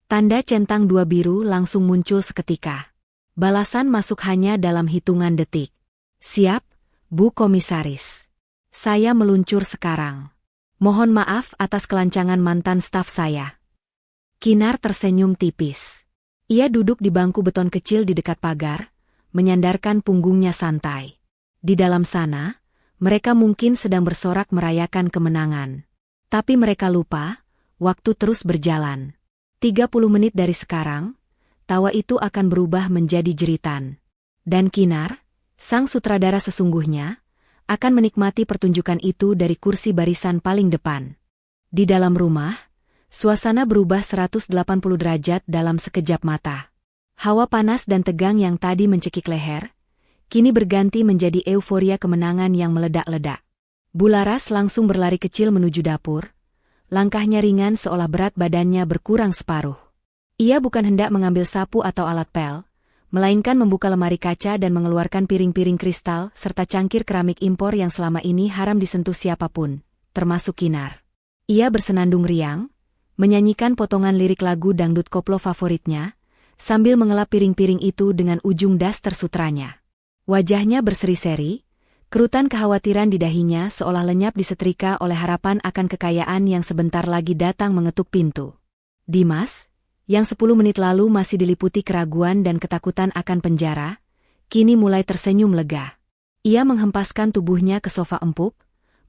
Tanda centang 2 biru langsung muncul seketika. Balasan masuk hanya dalam hitungan detik. Siap, Bu Komisaris. Saya meluncur sekarang. Mohon maaf atas kelancangan mantan staf saya. Kinar tersenyum tipis. Ia duduk di bangku beton kecil di dekat pagar, menyandarkan punggungnya santai. Di dalam sana, mereka mungkin sedang bersorak merayakan kemenangan. Tapi mereka lupa, waktu terus berjalan. 30 menit dari sekarang, tawa itu akan berubah menjadi jeritan. Dan Kinar, sang sutradara sesungguhnya, akan menikmati pertunjukan itu dari kursi barisan paling depan. Di dalam rumah, suasana berubah 180 derajat dalam sekejap mata. Hawa panas dan tegang yang tadi mencekik leher, kini berganti menjadi euforia kemenangan yang meledak-ledak. Bularas langsung berlari kecil menuju dapur, langkahnya ringan seolah berat badannya berkurang separuh. Ia bukan hendak mengambil sapu atau alat pel, melainkan membuka lemari kaca dan mengeluarkan piring-piring kristal serta cangkir keramik impor yang selama ini haram disentuh siapapun, termasuk Kinar. Ia bersenandung riang, menyanyikan potongan lirik lagu dangdut koplo favoritnya, sambil mengelap piring-piring itu dengan ujung daster sutranya. Wajahnya berseri-seri, kerutan kekhawatiran di dahinya seolah lenyap disetrika oleh harapan akan kekayaan yang sebentar lagi datang mengetuk pintu. Dimas, yang 10 menit lalu masih diliputi keraguan dan ketakutan akan penjara, kini mulai tersenyum lega. Ia menghempaskan tubuhnya ke sofa empuk,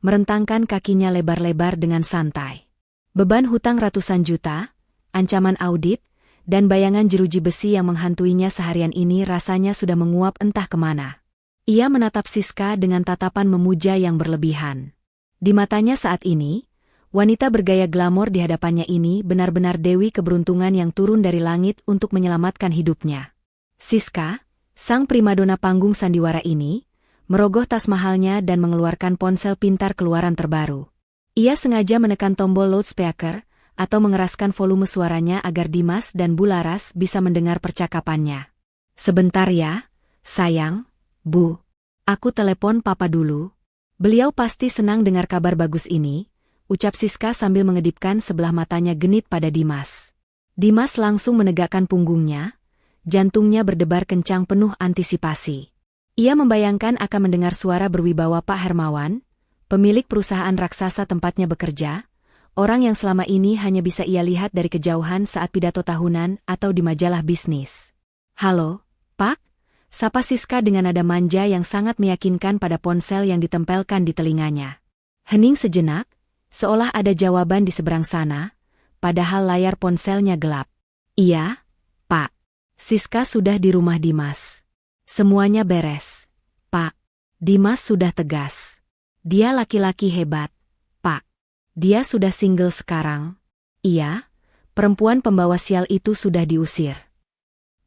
merentangkan kakinya lebar-lebar dengan santai. Beban hutang ratusan juta, ancaman audit, dan bayangan jeruji besi yang menghantuinya seharian ini rasanya sudah menguap entah kemana. Ia menatap Siska dengan tatapan memuja yang berlebihan. Di matanya saat ini, wanita bergaya glamor di hadapannya ini benar-benar dewi keberuntungan yang turun dari langit untuk menyelamatkan hidupnya. Siska, sang primadona panggung sandiwara ini, merogoh tas mahalnya dan mengeluarkan ponsel pintar keluaran terbaru. Ia sengaja menekan tombol loudspeaker atau mengeraskan volume suaranya agar Dimas dan Bularas bisa mendengar percakapannya. Sebentar ya, sayang, Bu. Aku telepon Papa dulu. Beliau pasti senang dengar kabar bagus ini, ucap Siska sambil mengedipkan sebelah matanya genit pada Dimas. Dimas langsung menegakkan punggungnya, jantungnya berdebar kencang penuh antisipasi. Ia membayangkan akan mendengar suara berwibawa Pak Hermawan, pemilik perusahaan raksasa tempatnya bekerja, orang yang selama ini hanya bisa ia lihat dari kejauhan saat pidato tahunan atau di majalah bisnis. Halo, Pak? Sapa Siska dengan nada manja yang sangat meyakinkan pada ponsel yang ditempelkan di telinganya. Hening sejenak, seolah ada jawaban di seberang sana, padahal layar ponselnya gelap. Iya, Pak. Siska sudah di rumah Dimas. Semuanya beres, Pak. Dimas sudah tegas. Dia laki-laki hebat, Pak. Dia sudah single sekarang. Iya, perempuan pembawa sial itu sudah diusir.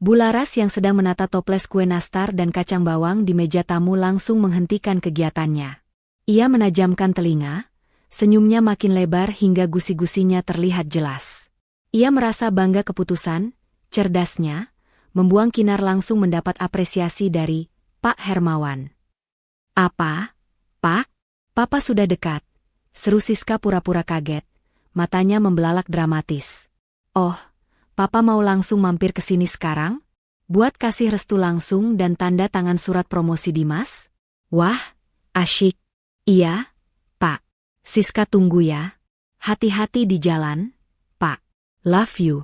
Bularas yang sedang menata toples kue nastar dan kacang bawang di meja tamu langsung menghentikan kegiatannya. Ia menajamkan telinga, senyumnya makin lebar hingga gusi-gusinya terlihat jelas. Ia merasa bangga keputusan, cerdasnya, membuang Kinar langsung mendapat apresiasi dari Pak Hermawan. Apa, Pak? Papa sudah dekat, seru Siska pura-pura kaget, matanya membelalak dramatis. Oh, Papa mau langsung mampir ke sini sekarang? Buat kasih restu langsung dan tanda tangan surat promosi Dimas? Wah, asyik. Iya, Pak. Siska tunggu ya. Hati-hati di jalan, Pak. Love you.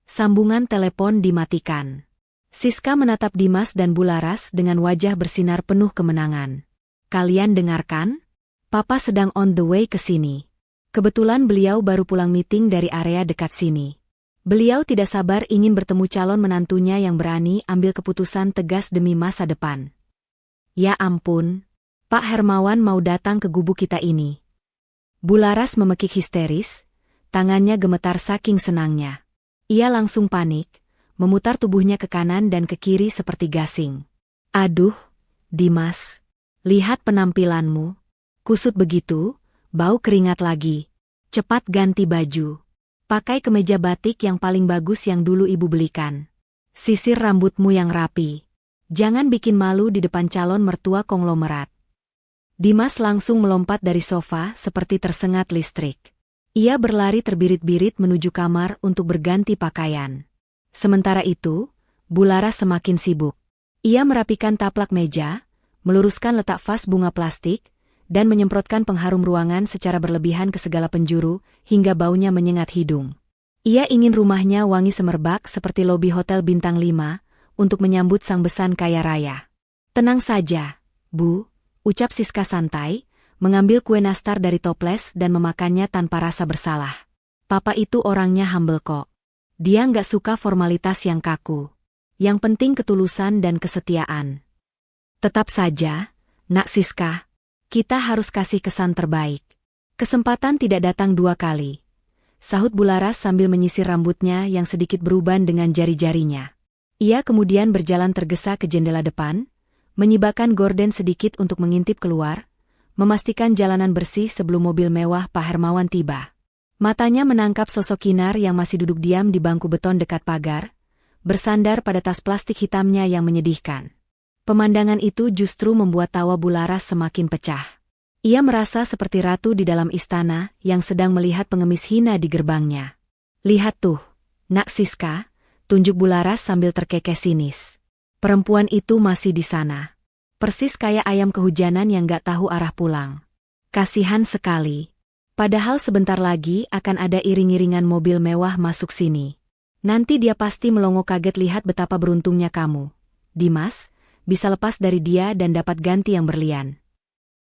Sambungan telepon dimatikan. Siska menatap Dimas dan Bularas dengan wajah bersinar penuh kemenangan. Kalian dengarkan? Papa sedang on the way ke sini. Kebetulan beliau baru pulang meeting dari area dekat sini. Beliau tidak sabar ingin bertemu calon menantunya yang berani ambil keputusan tegas demi masa depan. Ya ampun, Pak Hermawan mau datang ke gubuk kita ini. Bularas memekik histeris, tangannya gemetar saking senangnya. Ia langsung panik, memutar tubuhnya ke kanan dan ke kiri seperti gasing. Aduh, Dimas, lihat penampilanmu. Kusut begitu, bau keringat lagi. Cepat ganti baju. Pakai kemeja batik yang paling bagus yang dulu ibu belikan. Sisir rambutmu yang rapi. Jangan bikin malu di depan calon mertua konglomerat. Dimas langsung melompat dari sofa seperti tersengat listrik. Ia berlari terbirit-birit menuju kamar untuk berganti pakaian. Sementara itu, Bularas semakin sibuk. Ia merapikan taplak meja, meluruskan letak vas bunga plastik, dan menyemprotkan pengharum ruangan secara berlebihan ke segala penjuru, hingga baunya menyengat hidung. Ia ingin rumahnya wangi semerbak seperti lobi hotel bintang 5, untuk menyambut sang besan kaya raya. Tenang saja, Bu, ucap Siska santai, mengambil kue nastar dari toples dan memakannya tanpa rasa bersalah. Papa itu orangnya humble kok. Dia nggak suka formalitas yang kaku. Yang penting ketulusan dan kesetiaan. Tetap saja, Nak Siska. Kita harus kasih kesan terbaik. Kesempatan tidak datang dua kali. Sahut Bularas sambil menyisir rambutnya yang sedikit beruban dengan jari-jarinya. Ia kemudian berjalan tergesa ke jendela depan, menyibakkan gorden sedikit untuk mengintip keluar, memastikan jalanan bersih sebelum mobil mewah Pak Hermawan tiba. Matanya menangkap sosok Kinar yang masih duduk diam di bangku beton dekat pagar, bersandar pada tas plastik hitamnya yang menyedihkan. Pemandangan itu justru membuat tawa Bularas semakin pecah. Ia merasa seperti ratu di dalam istana yang sedang melihat pengemis hina di gerbangnya. Lihat tuh, Nak Siska, tunjuk Bularas sambil terkekeh sinis. Perempuan itu masih di sana. Persis kayak ayam kehujanan yang gak tahu arah pulang. Kasihan sekali. Padahal sebentar lagi akan ada iring-iringan mobil mewah masuk sini. Nanti dia pasti melongo kaget lihat betapa beruntungnya kamu, Dimas, bisa lepas dari dia dan dapat ganti yang berlian.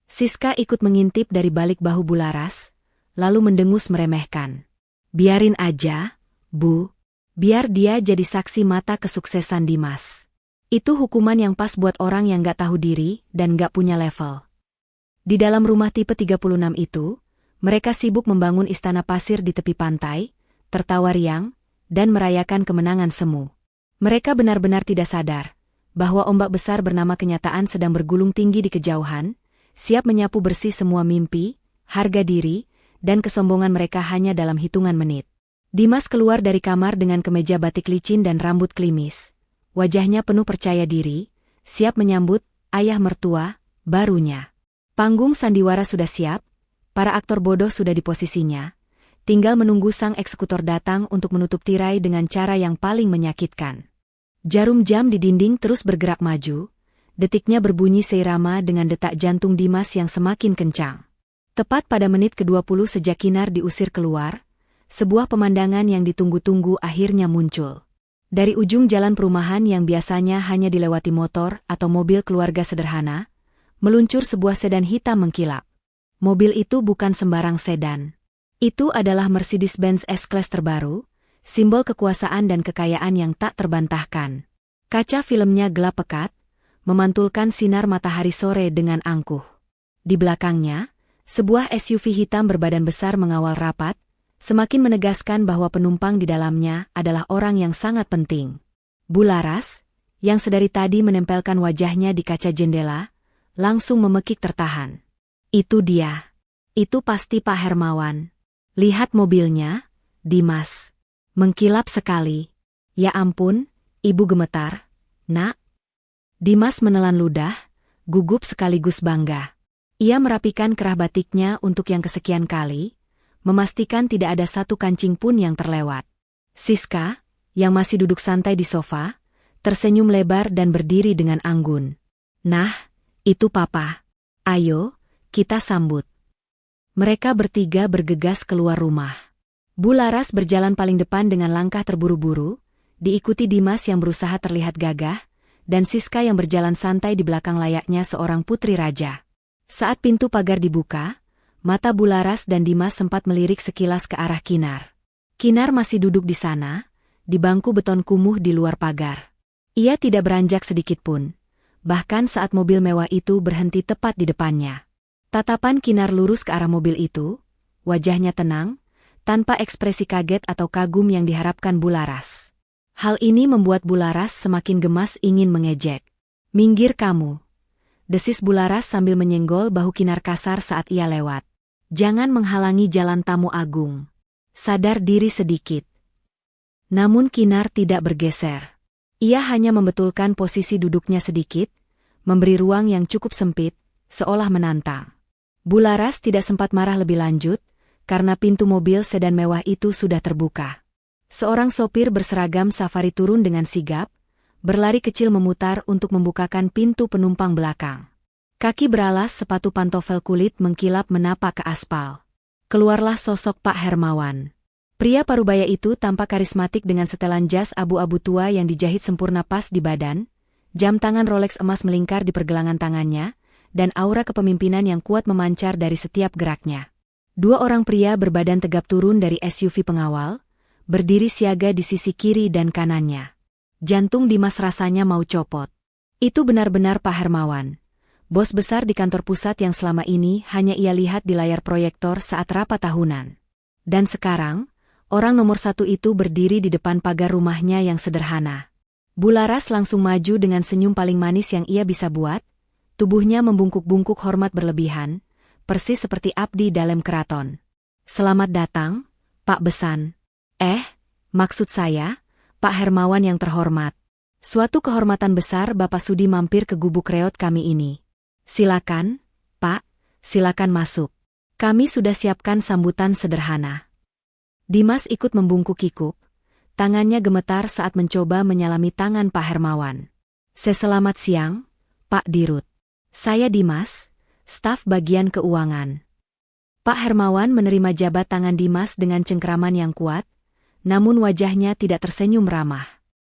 Siska ikut mengintip dari balik bahu Bularas, lalu mendengus meremehkan. Biarin aja, Bu. Biar dia jadi saksi mata kesuksesan Dimas. Itu hukuman yang pas buat orang yang gak tahu diri dan gak punya level. Di dalam rumah tipe 36 itu, mereka sibuk membangun istana pasir di tepi pantai, tertawa riang, dan merayakan kemenangan semu. Mereka benar-benar tidak sadar bahwa ombak besar bernama kenyataan sedang bergulung tinggi di kejauhan, siap menyapu bersih semua mimpi, harga diri, dan kesombongan mereka hanya dalam hitungan menit. Dimas keluar dari kamar dengan kemeja batik licin dan rambut klimis. Wajahnya penuh percaya diri, siap menyambut ayah mertua barunya. Panggung sandiwara sudah siap, para aktor bodoh sudah di posisinya, tinggal menunggu sang eksekutor datang untuk menutup tirai dengan cara yang paling menyakitkan. Jarum jam di dinding terus bergerak maju, detiknya berbunyi seirama dengan detak jantung Dimas yang semakin kencang. Tepat pada menit ke-20 sejak Kinar diusir keluar, sebuah pemandangan yang ditunggu-tunggu akhirnya muncul. Dari ujung jalan perumahan yang biasanya hanya dilewati motor atau mobil keluarga sederhana, meluncur sebuah sedan hitam mengkilap. Mobil itu bukan sembarang sedan. Itu adalah Mercedes-Benz S-Class terbaru, simbol kekuasaan dan kekayaan yang tak terbantahkan. Kaca filmnya gelap pekat, memantulkan sinar matahari sore dengan angkuh. Di belakangnya, sebuah SUV hitam berbadan besar mengawal rapat, semakin menegaskan bahwa penumpang di dalamnya adalah orang yang sangat penting. Bularas, yang sedari tadi menempelkan wajahnya di kaca jendela, langsung memekik tertahan. Itu dia. Itu pasti Pak Hermawan. Lihat mobilnya, Dimas. Mengkilap sekali. Ya ampun, ibu gemetar. Nak. Dimas menelan ludah, gugup sekaligus bangga. Ia merapikan kerah batiknya untuk yang kesekian kali, memastikan tidak ada satu kancing pun yang terlewat. Siska, yang masih duduk santai di sofa, tersenyum lebar dan berdiri dengan anggun. Nah, itu Papa. Ayo, kita sambut. Mereka bertiga bergegas keluar rumah. Bularas berjalan paling depan dengan langkah terburu-buru, diikuti Dimas yang berusaha terlihat gagah, dan Siska yang berjalan santai di belakang layaknya seorang putri raja. Saat pintu pagar dibuka, mata Bularas dan Dimas sempat melirik sekilas ke arah Kinar. Kinar masih duduk di sana, di bangku beton kumuh di luar pagar. Ia tidak beranjak sedikitpun, bahkan saat mobil mewah itu berhenti tepat di depannya. Tatapan Kinar lurus ke arah mobil itu, wajahnya tenang, tanpa ekspresi kaget atau kagum yang diharapkan Bularas. Hal ini membuat Bularas semakin gemas ingin mengejek. "Minggir kamu," desis Bularas sambil menyenggol bahu Kinar kasar saat ia lewat. "Jangan menghalangi jalan tamu agung. Sadar diri sedikit." Namun Kinar tidak bergeser. Ia hanya membetulkan posisi duduknya sedikit, memberi ruang yang cukup sempit, seolah menantang. Bularas tidak sempat marah lebih lanjut, karena pintu mobil sedan mewah itu sudah terbuka. Seorang sopir berseragam safari turun dengan sigap, berlari kecil memutar untuk membukakan pintu penumpang belakang. Kaki beralas sepatu pantofel kulit mengkilap menapak ke aspal. Keluarlah sosok Pak Hermawan. Pria parubaya itu tampak karismatik dengan setelan jas abu-abu tua yang dijahit sempurna pas di badan, jam tangan Rolex emas melingkar di pergelangan tangannya, dan aura kepemimpinan yang kuat memancar dari setiap geraknya. Dua orang pria berbadan tegap turun dari SUV pengawal, berdiri siaga di sisi kiri dan kanannya. Jantung Dimas rasanya mau copot. Itu benar-benar Pak Hermawan, bos besar di kantor pusat yang selama ini hanya ia lihat di layar proyektor saat rapat tahunan. Dan sekarang, orang nomor satu itu berdiri di depan pagar rumahnya yang sederhana. Bularas langsung maju dengan senyum paling manis yang ia bisa buat, tubuhnya membungkuk-bungkuk hormat berlebihan, persis seperti abdi dalam keraton. "Selamat datang, Pak Besan." Maksud saya, Pak Hermawan yang terhormat. Suatu kehormatan besar Bapak Sudi mampir ke gubuk reot kami ini. "Silakan, Pak, silakan masuk. Kami sudah siapkan sambutan sederhana." Dimas ikut membungkuk-kikuk, tangannya gemetar saat mencoba menyalami tangan Pak Hermawan. "Selamat siang, Pak Dirut. Saya Dimas, staf bagian keuangan." Pak Hermawan menerima jabat tangan Dimas dengan cengkeraman yang kuat, namun wajahnya tidak tersenyum ramah.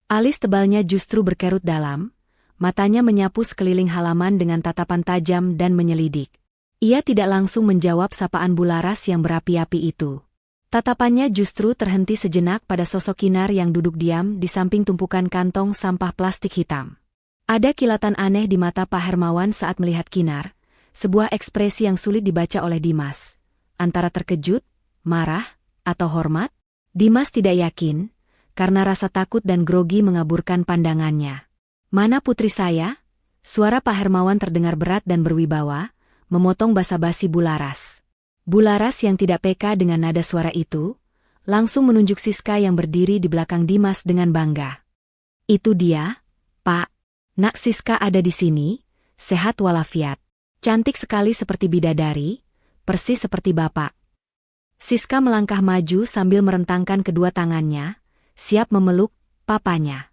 Alis tebalnya justru berkerut dalam, matanya menyapu sekeliling halaman dengan tatapan tajam dan menyelidik. Ia tidak langsung menjawab sapaan Bularas yang berapi-api itu. Tatapannya justru terhenti sejenak pada sosok Kinar yang duduk diam di samping tumpukan kantong sampah plastik hitam. Ada kilatan aneh di mata Pak Hermawan saat melihat Kinar, sebuah ekspresi yang sulit dibaca oleh Dimas. Antara terkejut, marah, atau hormat? Dimas tidak yakin, karena rasa takut dan grogi mengaburkan pandangannya. "Mana putri saya?" Suara Pak Hermawan terdengar berat dan berwibawa, memotong basa-basi Bularas. Bularas yang tidak peka dengan nada suara itu, langsung menunjuk Siska yang berdiri di belakang Dimas dengan bangga. "Itu dia, Pak. Nak Siska ada di sini, sehat walafiat. Cantik sekali seperti bidadari, persis seperti Bapak." Siska melangkah maju sambil merentangkan kedua tangannya, siap memeluk papanya.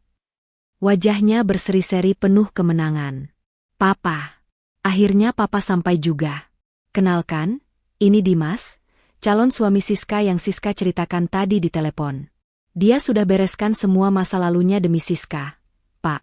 Wajahnya berseri-seri penuh kemenangan. "Papa. Akhirnya Papa sampai juga. Kenalkan, ini Dimas, calon suami Siska yang Siska ceritakan tadi di telepon. Dia sudah bereskan semua masa lalunya demi Siska, Pak."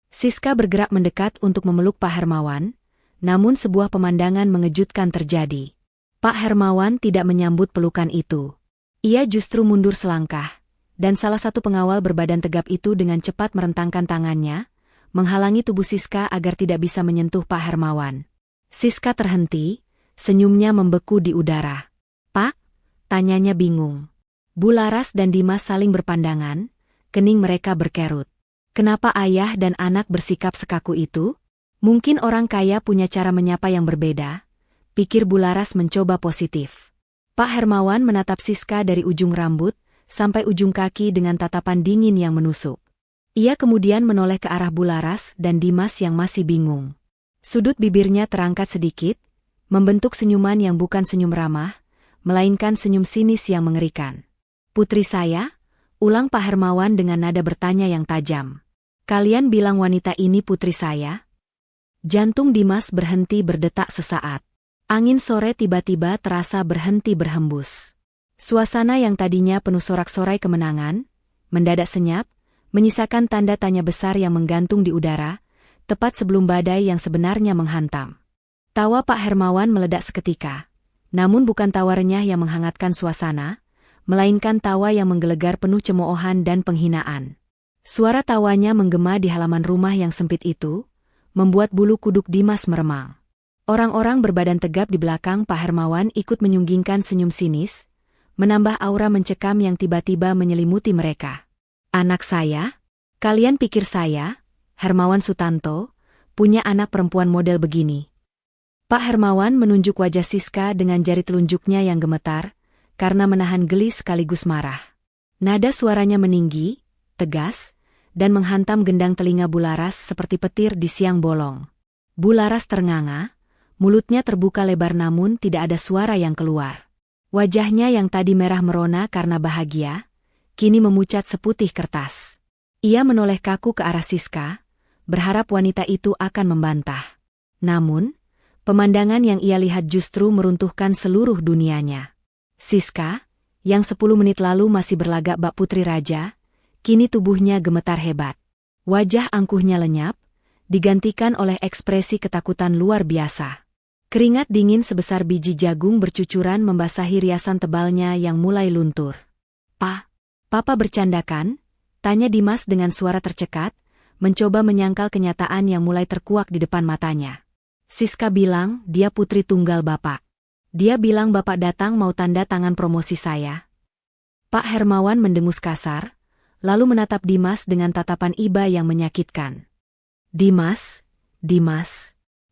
Siska bergerak mendekat untuk memeluk Pak Hermawan, namun sebuah pemandangan mengejutkan terjadi. Pak Hermawan tidak menyambut pelukan itu. Ia justru mundur selangkah, dan salah satu pengawal berbadan tegap itu dengan cepat merentangkan tangannya, menghalangi tubuh Siska agar tidak bisa menyentuh Pak Hermawan. Siska terhenti, senyumnya membeku di udara. "Pak?" tanyanya bingung. Bularas dan Dimas saling berpandangan, kening mereka berkerut. Kenapa ayah dan anak bersikap sekaku itu? Mungkin orang kaya punya cara menyapa yang berbeda, pikir Bularas mencoba positif. Pak Hermawan menatap Siska dari ujung rambut sampai ujung kaki dengan tatapan dingin yang menusuk. Ia kemudian menoleh ke arah Bularas dan Dimas yang masih bingung. Sudut bibirnya terangkat sedikit, membentuk senyuman yang bukan senyum ramah, melainkan senyum sinis yang mengerikan. "Putri saya?" ulang Pak Hermawan dengan nada bertanya yang tajam. "Kalian bilang wanita ini putri saya?" Jantung Dimas berhenti berdetak sesaat. Angin sore tiba-tiba terasa berhenti berhembus. Suasana yang tadinya penuh sorak-sorai kemenangan, mendadak senyap, menyisakan tanda tanya besar yang menggantung di udara, tepat sebelum badai yang sebenarnya menghantam. Tawa Pak Hermawan meledak seketika. Namun bukan tawa renyah yang menghangatkan suasana, melainkan tawa yang menggelegar penuh cemoohan dan penghinaan. Suara tawanya menggema di halaman rumah yang sempit itu, membuat bulu kuduk Dimas meremang. Orang-orang berbadan tegap di belakang Pak Hermawan ikut menyunggingkan senyum sinis, menambah aura mencekam yang tiba-tiba menyelimuti mereka. Anak saya? Kalian pikir saya, Hermawan Sutanto, punya anak perempuan model begini? Pak Hermawan menunjuk wajah Siska dengan jari telunjuknya yang gemetar, karena menahan geli sekaligus marah. Nada suaranya meninggi, tegas, dan menghantam gendang telinga Bularas seperti petir di siang bolong. Bularas ternganga, mulutnya terbuka lebar namun tidak ada suara yang keluar. Wajahnya yang tadi merah merona karena bahagia, kini memucat seputih kertas. Ia menoleh kaku ke arah Siska, berharap wanita itu akan membantah. Namun, pemandangan yang ia lihat justru meruntuhkan seluruh dunianya. Siska, yang 10 menit lalu masih berlagak bak putri raja, kini tubuhnya gemetar hebat. Wajah angkuhnya lenyap, digantikan oleh ekspresi ketakutan luar biasa. Keringat dingin sebesar biji jagung bercucuran membasahi riasan tebalnya yang mulai luntur. Papa bercandakan? Tanya Dimas dengan suara tercekat, mencoba menyangkal kenyataan yang mulai terkuak di depan matanya. Siska bilang dia putri tunggal Bapak. Dia bilang Bapak datang mau tanda tangan promosi saya. Pak Hermawan mendengus kasar, lalu menatap Dimas dengan tatapan iba yang menyakitkan. Dimas,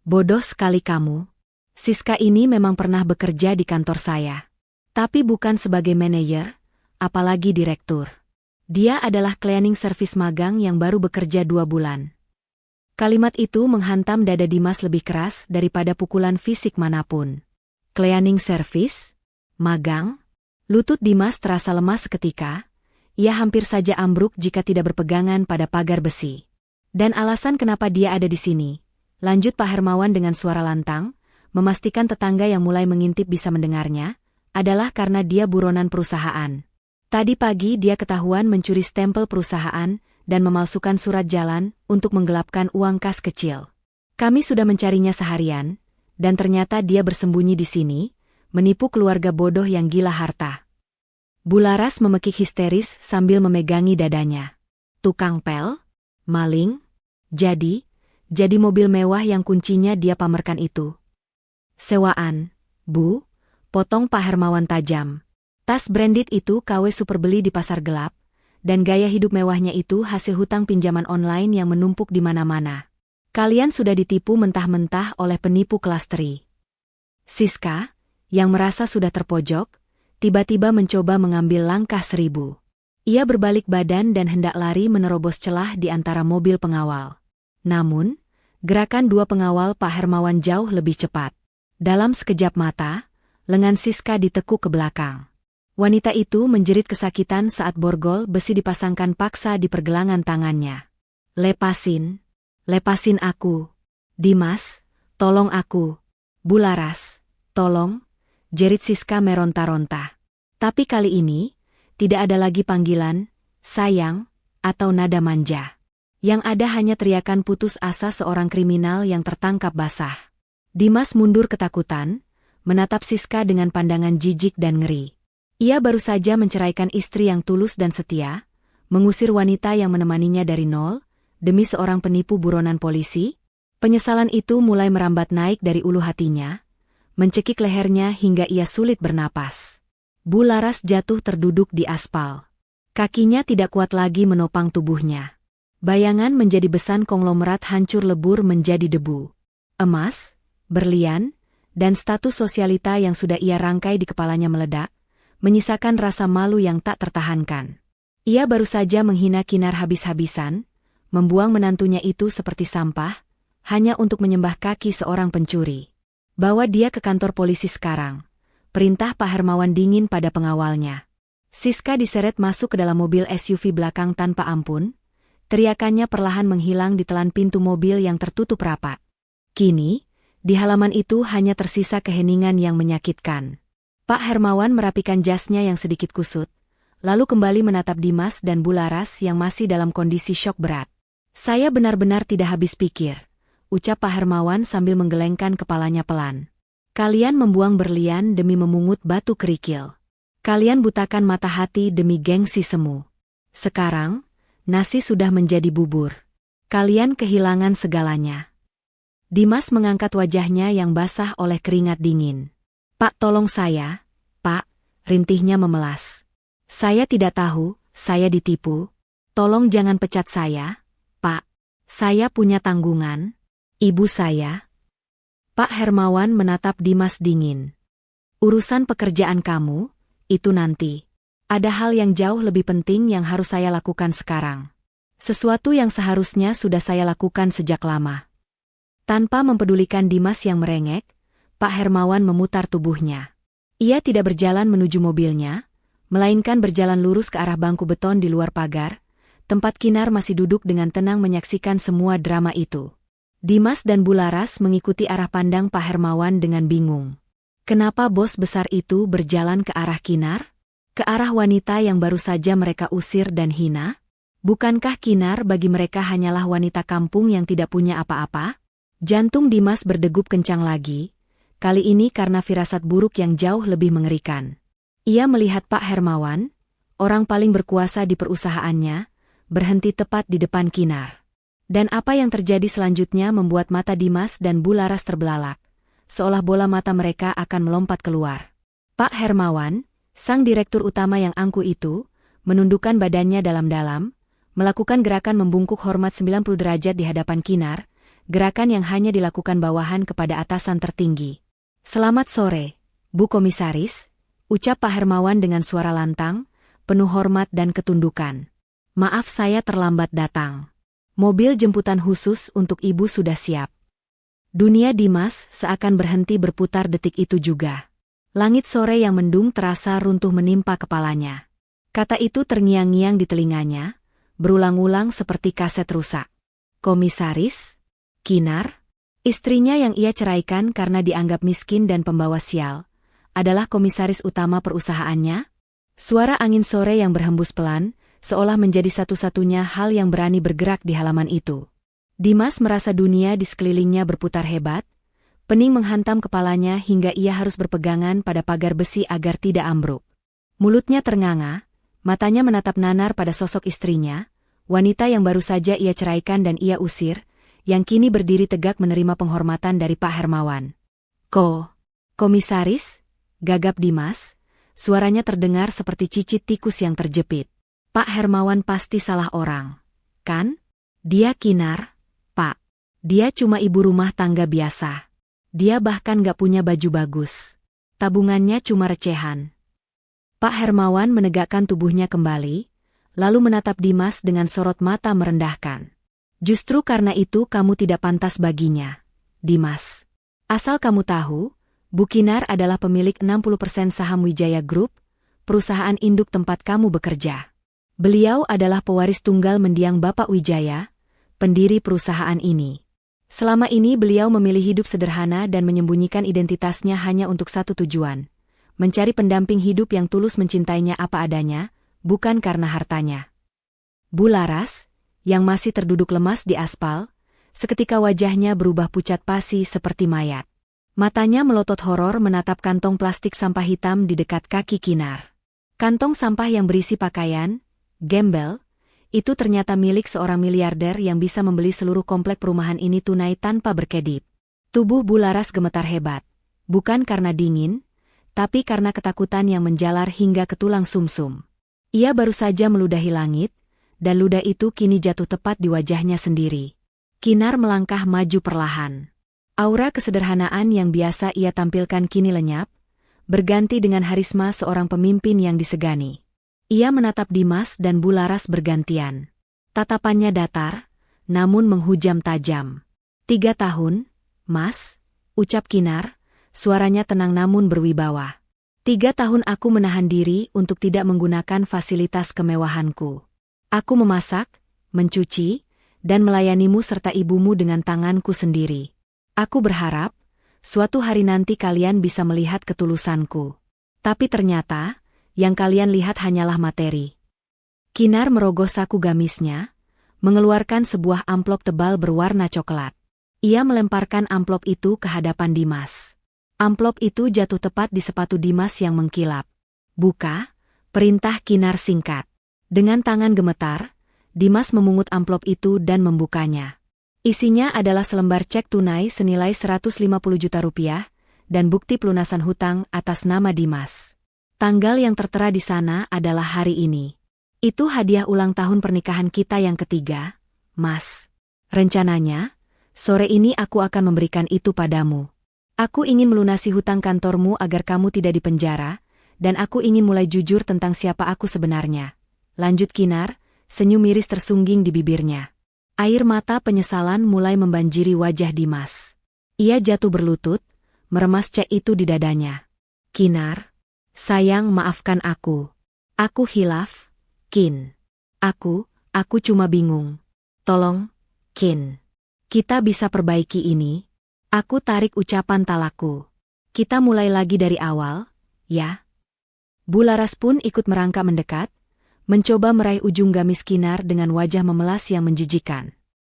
bodoh sekali kamu. Siska ini memang pernah bekerja di kantor saya. Tapi bukan sebagai manajer, apalagi direktur. Dia adalah cleaning service magang yang baru bekerja 2 bulan. Kalimat itu menghantam dada Dimas lebih keras daripada pukulan fisik manapun. Cleaning service? Magang? Lutut Dimas terasa lemas seketika. Ia hampir saja ambruk jika tidak berpegangan pada pagar besi. Dan alasan kenapa dia ada di sini, lanjut Pak Hermawan dengan suara lantang, memastikan tetangga yang mulai mengintip bisa mendengarnya, adalah karena dia buronan perusahaan. Tadi pagi dia ketahuan mencuri stempel perusahaan dan memalsukan surat jalan untuk menggelapkan uang kas kecil. Kami sudah mencarinya seharian, dan ternyata dia bersembunyi di sini, menipu keluarga bodoh yang gila harta. Bularas memekik histeris sambil memegangi dadanya. Tukang pel? Maling? Jadi mobil mewah yang kuncinya dia pamerkan itu. Sewaan, Bu, potong Pak Hermawan tajam. Tas branded itu KW super beli di pasar gelap, dan gaya hidup mewahnya itu hasil hutang pinjaman online yang menumpuk di mana-mana. Kalian sudah ditipu mentah-mentah oleh penipu kelas teri. Siska, yang merasa sudah terpojok, tiba-tiba mencoba mengambil langkah 1000. Ia berbalik badan dan hendak lari menerobos celah di antara mobil pengawal. Namun, gerakan 2 pengawal Pak Hermawan jauh lebih cepat. Dalam sekejap mata, lengan Siska ditekuk ke belakang. Wanita itu menjerit kesakitan saat borgol besi dipasangkan paksa di pergelangan tangannya. Lepasin aku. Dimas, tolong aku. Bularas, tolong, jerit Siska meronta-ronta. Tapi kali ini, tidak ada lagi panggilan, sayang, atau nada manja. Yang ada hanya teriakan putus asa seorang kriminal yang tertangkap basah. Dimas mundur ketakutan, menatap Siska dengan pandangan jijik dan ngeri. Ia baru saja menceraikan istri yang tulus dan setia, mengusir wanita yang menemaninya dari nol, demi seorang penipu buronan polisi. Penyesalan itu mulai merambat naik dari ulu hatinya, mencekik lehernya hingga ia sulit bernapas. Bularas jatuh terduduk di aspal. Kakinya tidak kuat lagi menopang tubuhnya. Bayangan menjadi besan konglomerat hancur lebur menjadi debu. Emas, berlian, dan status sosialita yang sudah ia rangkai di kepalanya meledak, menyisakan rasa malu yang tak tertahankan. Ia baru saja menghina Kinar habis-habisan, membuang menantunya itu seperti sampah, hanya untuk menyembah kaki seorang pencuri. Bawa dia ke kantor polisi sekarang. Perintah Pak Hermawan dingin pada pengawalnya. Siska diseret masuk ke dalam mobil SUV belakang tanpa ampun, teriakannya perlahan menghilang di telan pintu mobil yang tertutup rapat. Kini, di halaman itu hanya tersisa keheningan yang menyakitkan. Pak Hermawan merapikan jasnya yang sedikit kusut, lalu kembali menatap Dimas dan Bularas yang masih dalam kondisi syok berat. Saya benar-benar tidak habis pikir. ucap Pak Hermawan sambil menggelengkan kepalanya pelan. Kalian membuang berlian demi memungut batu kerikil. Kalian butakan mata hati demi gengsi semu. Sekarang, nasi sudah menjadi bubur. Kalian kehilangan segalanya. Dimas mengangkat wajahnya yang basah oleh keringat dingin. Pak, tolong saya, Pak, rintihnya memelas. Saya tidak tahu, saya ditipu. Tolong jangan pecat saya, Pak. Saya punya tanggungan. Ibu saya. Pak Hermawan menatap Dimas dingin. Urusan pekerjaan kamu, itu nanti. Ada hal yang jauh lebih penting yang harus saya lakukan sekarang. Sesuatu yang seharusnya sudah saya lakukan sejak lama. Tanpa mempedulikan Dimas yang merengek, Pak Hermawan memutar tubuhnya. Ia tidak berjalan menuju mobilnya, melainkan berjalan lurus ke arah bangku beton di luar pagar, tempat Kinar masih duduk dengan tenang menyaksikan semua drama itu. Dimas dan Bularas mengikuti arah pandang Pak Hermawan dengan bingung. Kenapa bos besar itu berjalan ke arah Kinar? Ke arah wanita yang baru saja mereka usir dan hina? Bukankah Kinar bagi mereka hanyalah wanita kampung yang tidak punya apa-apa? Jantung Dimas berdegup kencang lagi. Kali ini karena firasat buruk yang jauh lebih mengerikan. Ia melihat Pak Hermawan, orang paling berkuasa di perusahaannya, berhenti tepat di depan Kinar. Dan apa yang terjadi selanjutnya membuat mata Dimas dan Bularas terbelalak, seolah bola mata mereka akan melompat keluar. Pak Hermawan, sang direktur utama yang angkuh itu, menundukkan badannya dalam-dalam, melakukan gerakan membungkuk hormat 90 derajat di hadapan Kinar, gerakan yang hanya dilakukan bawahan kepada atasan tertinggi. Selamat sore, Bu Komisaris, ucap Pak Hermawan dengan suara lantang, penuh hormat dan ketundukan. Maaf saya terlambat datang. Mobil jemputan khusus untuk Ibu sudah siap. Dunia Dimas seakan berhenti berputar detik itu juga. Langit sore yang mendung terasa runtuh menimpa kepalanya. Kata itu terngiang-ngiang di telinganya, berulang-ulang seperti kaset rusak. Komisaris? Kinar? Istrinya yang ia ceraikan karena dianggap miskin dan pembawa sial, adalah komisaris utama perusahaannya? Suara angin sore yang berhembus pelan, seolah menjadi satu-satunya hal yang berani bergerak di halaman itu. Dimas merasa dunia di sekelilingnya berputar hebat, pening menghantam kepalanya hingga ia harus berpegangan pada pagar besi agar tidak ambruk. Mulutnya ternganga, matanya menatap nanar pada sosok istrinya, wanita yang baru saja ia ceraikan dan ia usir, yang kini berdiri tegak menerima penghormatan dari Pak Hermawan. Komisaris? Gagap Dimas, suaranya terdengar seperti cicit tikus yang terjepit. Pak Hermawan pasti salah orang, kan? Dia Kinar, Pak. Dia cuma ibu rumah tangga biasa. Dia bahkan gak punya baju bagus. Tabungannya cuma recehan. Pak Hermawan menegakkan tubuhnya kembali, lalu menatap Dimas dengan sorot mata merendahkan. Justru karena itu kamu tidak pantas baginya, Dimas. Asal kamu tahu, Bu Kinar adalah pemilik 60% saham Wijaya Group, perusahaan induk tempat kamu bekerja. Beliau adalah pewaris tunggal mendiang Bapak Wijaya, pendiri perusahaan ini. Selama ini beliau memilih hidup sederhana dan menyembunyikan identitasnya hanya untuk satu tujuan, mencari pendamping hidup yang tulus mencintainya apa adanya, bukan karena hartanya. Bularas, yang masih terduduk lemas di aspal, seketika wajahnya berubah pucat pasi seperti mayat. Matanya melotot horor menatap kantong plastik sampah hitam di dekat kaki Kinar. Kantong sampah yang berisi pakaian, gembel, itu ternyata milik seorang miliarder yang bisa membeli seluruh komplek perumahan ini tunai tanpa berkedip. Tubuh Bularas gemetar hebat, bukan karena dingin, tapi karena ketakutan yang menjalar hingga ke tulang sumsum. Ia baru saja meludahi langit, dan ludah itu kini jatuh tepat di wajahnya sendiri. Kinar melangkah maju perlahan. Aura kesederhanaan yang biasa ia tampilkan kini lenyap, berganti dengan harisma seorang pemimpin yang disegani. Ia menatap Dimas dan Bularas bergantian. Tatapannya datar, namun menghujam tajam. 3 tahun, Mas, ucap Kinar, suaranya tenang namun berwibawa. 3 tahun aku menahan diri untuk tidak menggunakan fasilitas kemewahanku. Aku memasak, mencuci, dan melayanimu serta ibumu dengan tanganku sendiri. Aku berharap, suatu hari nanti kalian bisa melihat ketulusanku. Tapi ternyata, yang kalian lihat hanyalah materi. Kinar merogoh saku gamisnya, mengeluarkan sebuah amplop tebal berwarna coklat. Ia melemparkan amplop itu ke hadapan Dimas. Amplop itu jatuh tepat di sepatu Dimas yang mengkilap. "Buka," perintah Kinar singkat. Dengan tangan gemetar, Dimas memungut amplop itu dan membukanya. Isinya adalah selembar cek tunai senilai 150 juta rupiah dan bukti pelunasan hutang atas nama Dimas. Tanggal yang tertera di sana adalah hari ini. "Itu hadiah ulang tahun pernikahan kita yang ketiga, Mas. Rencananya, sore ini aku akan memberikan itu padamu. Aku ingin melunasi hutang kantormu agar kamu tidak dipenjara, dan aku ingin mulai jujur tentang siapa aku sebenarnya," lanjut Kinar, senyum miris tersungging di bibirnya. Air mata penyesalan mulai membanjiri wajah Dimas. Ia jatuh berlutut, meremas cek itu di dadanya. "Kinar, sayang, maafkan aku. Aku hilaf, Kin. Aku cuma bingung. Tolong, Kin. Kita bisa perbaiki ini." Aku tarik ucapan talakku. "Kita mulai lagi dari awal, ya?" Bularas pun ikut merangkak mendekat, mencoba meraih ujung gamis Kinar dengan wajah memelas yang menjijikan.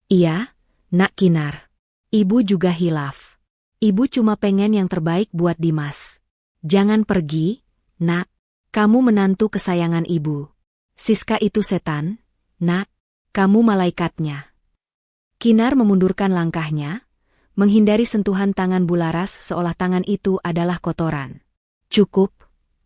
"Iya, Nak Kinar. Ibu juga hilaf. Ibu cuma pengen yang terbaik buat Dimas. Jangan pergi, Nak. Kamu menantu kesayangan ibu. Siska itu setan, Nak. Kamu malaikatnya." Kinar memundurkan langkahnya, menghindari sentuhan tangan Bularas seolah tangan itu adalah kotoran. "Cukup,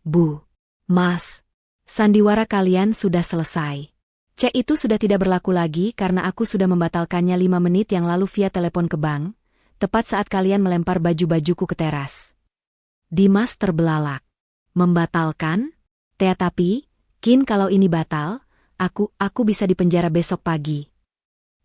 Bu. Mas. Sandiwara kalian sudah selesai. Cek itu sudah tidak berlaku lagi karena aku sudah membatalkannya 5 menit yang lalu via telepon ke bank, tepat saat kalian melempar baju-bajuku ke teras." Dimas terbelalak. "Membatalkan? Tapi, Kin, kalau ini batal, aku bisa dipenjara besok pagi."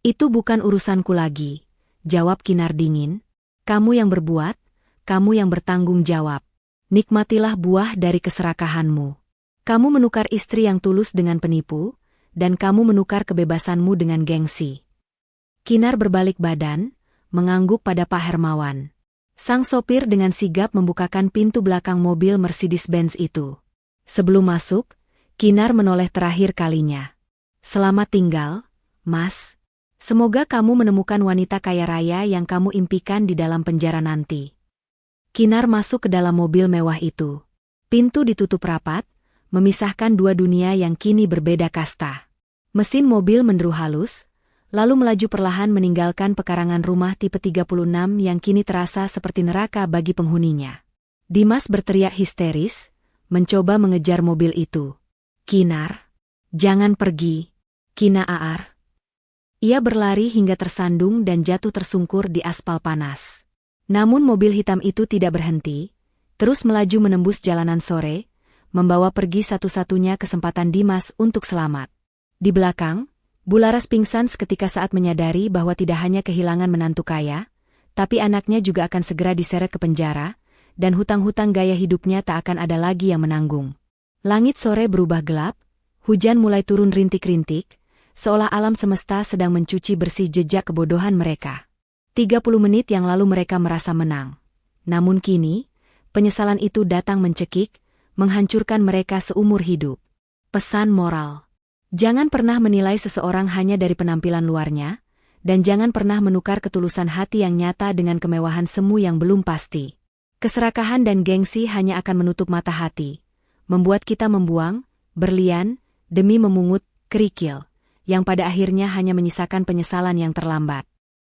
"Itu bukan urusanku lagi," jawab Kinar dingin. "Kamu yang berbuat, kamu yang bertanggung jawab. Nikmatilah buah dari keserakahanmu. Kamu menukar istri yang tulus dengan penipu, dan kamu menukar kebebasanmu dengan gengsi." Kinar berbalik badan, mengangguk pada Pak Hermawan. Sang sopir dengan sigap membukakan pintu belakang mobil Mercedes-Benz itu. Sebelum masuk, Kinar menoleh terakhir kalinya. "Selamat tinggal, Mas. Semoga kamu menemukan wanita kaya raya yang kamu impikan di dalam penjara nanti." Kinar masuk ke dalam mobil mewah itu. Pintu ditutup rapat, memisahkan dua dunia yang kini berbeda kasta. Mesin mobil menderu halus, lalu melaju perlahan meninggalkan pekarangan rumah tipe 36 yang kini terasa seperti neraka bagi penghuninya. Dimas berteriak histeris, mencoba mengejar mobil itu. "Kinar, jangan pergi. Kina Aar." Ia berlari hingga tersandung dan jatuh tersungkur di aspal panas. Namun mobil hitam itu tidak berhenti, terus melaju menembus jalanan sore, membawa pergi satu-satunya kesempatan Dimas untuk selamat. Di belakang, Bularas pingsan seketika saat menyadari bahwa tidak hanya kehilangan menantu kaya, tapi anaknya juga akan segera diseret ke penjara, dan hutang-hutang gaya hidupnya tak akan ada lagi yang menanggung. Langit sore berubah gelap, hujan mulai turun rintik-rintik, seolah alam semesta sedang mencuci bersih jejak kebodohan mereka. 30 menit yang lalu mereka merasa menang. Namun kini, penyesalan itu datang mencekik, menghancurkan mereka seumur hidup. Pesan moral. Jangan pernah menilai seseorang hanya dari penampilan luarnya, dan jangan pernah menukar ketulusan hati yang nyata dengan kemewahan semu yang belum pasti. Keserakahan dan gengsi hanya akan menutup mata hati, membuat kita membuang, berlian, demi memungut kerikil, yang pada akhirnya hanya menyisakan penyesalan yang terlambat.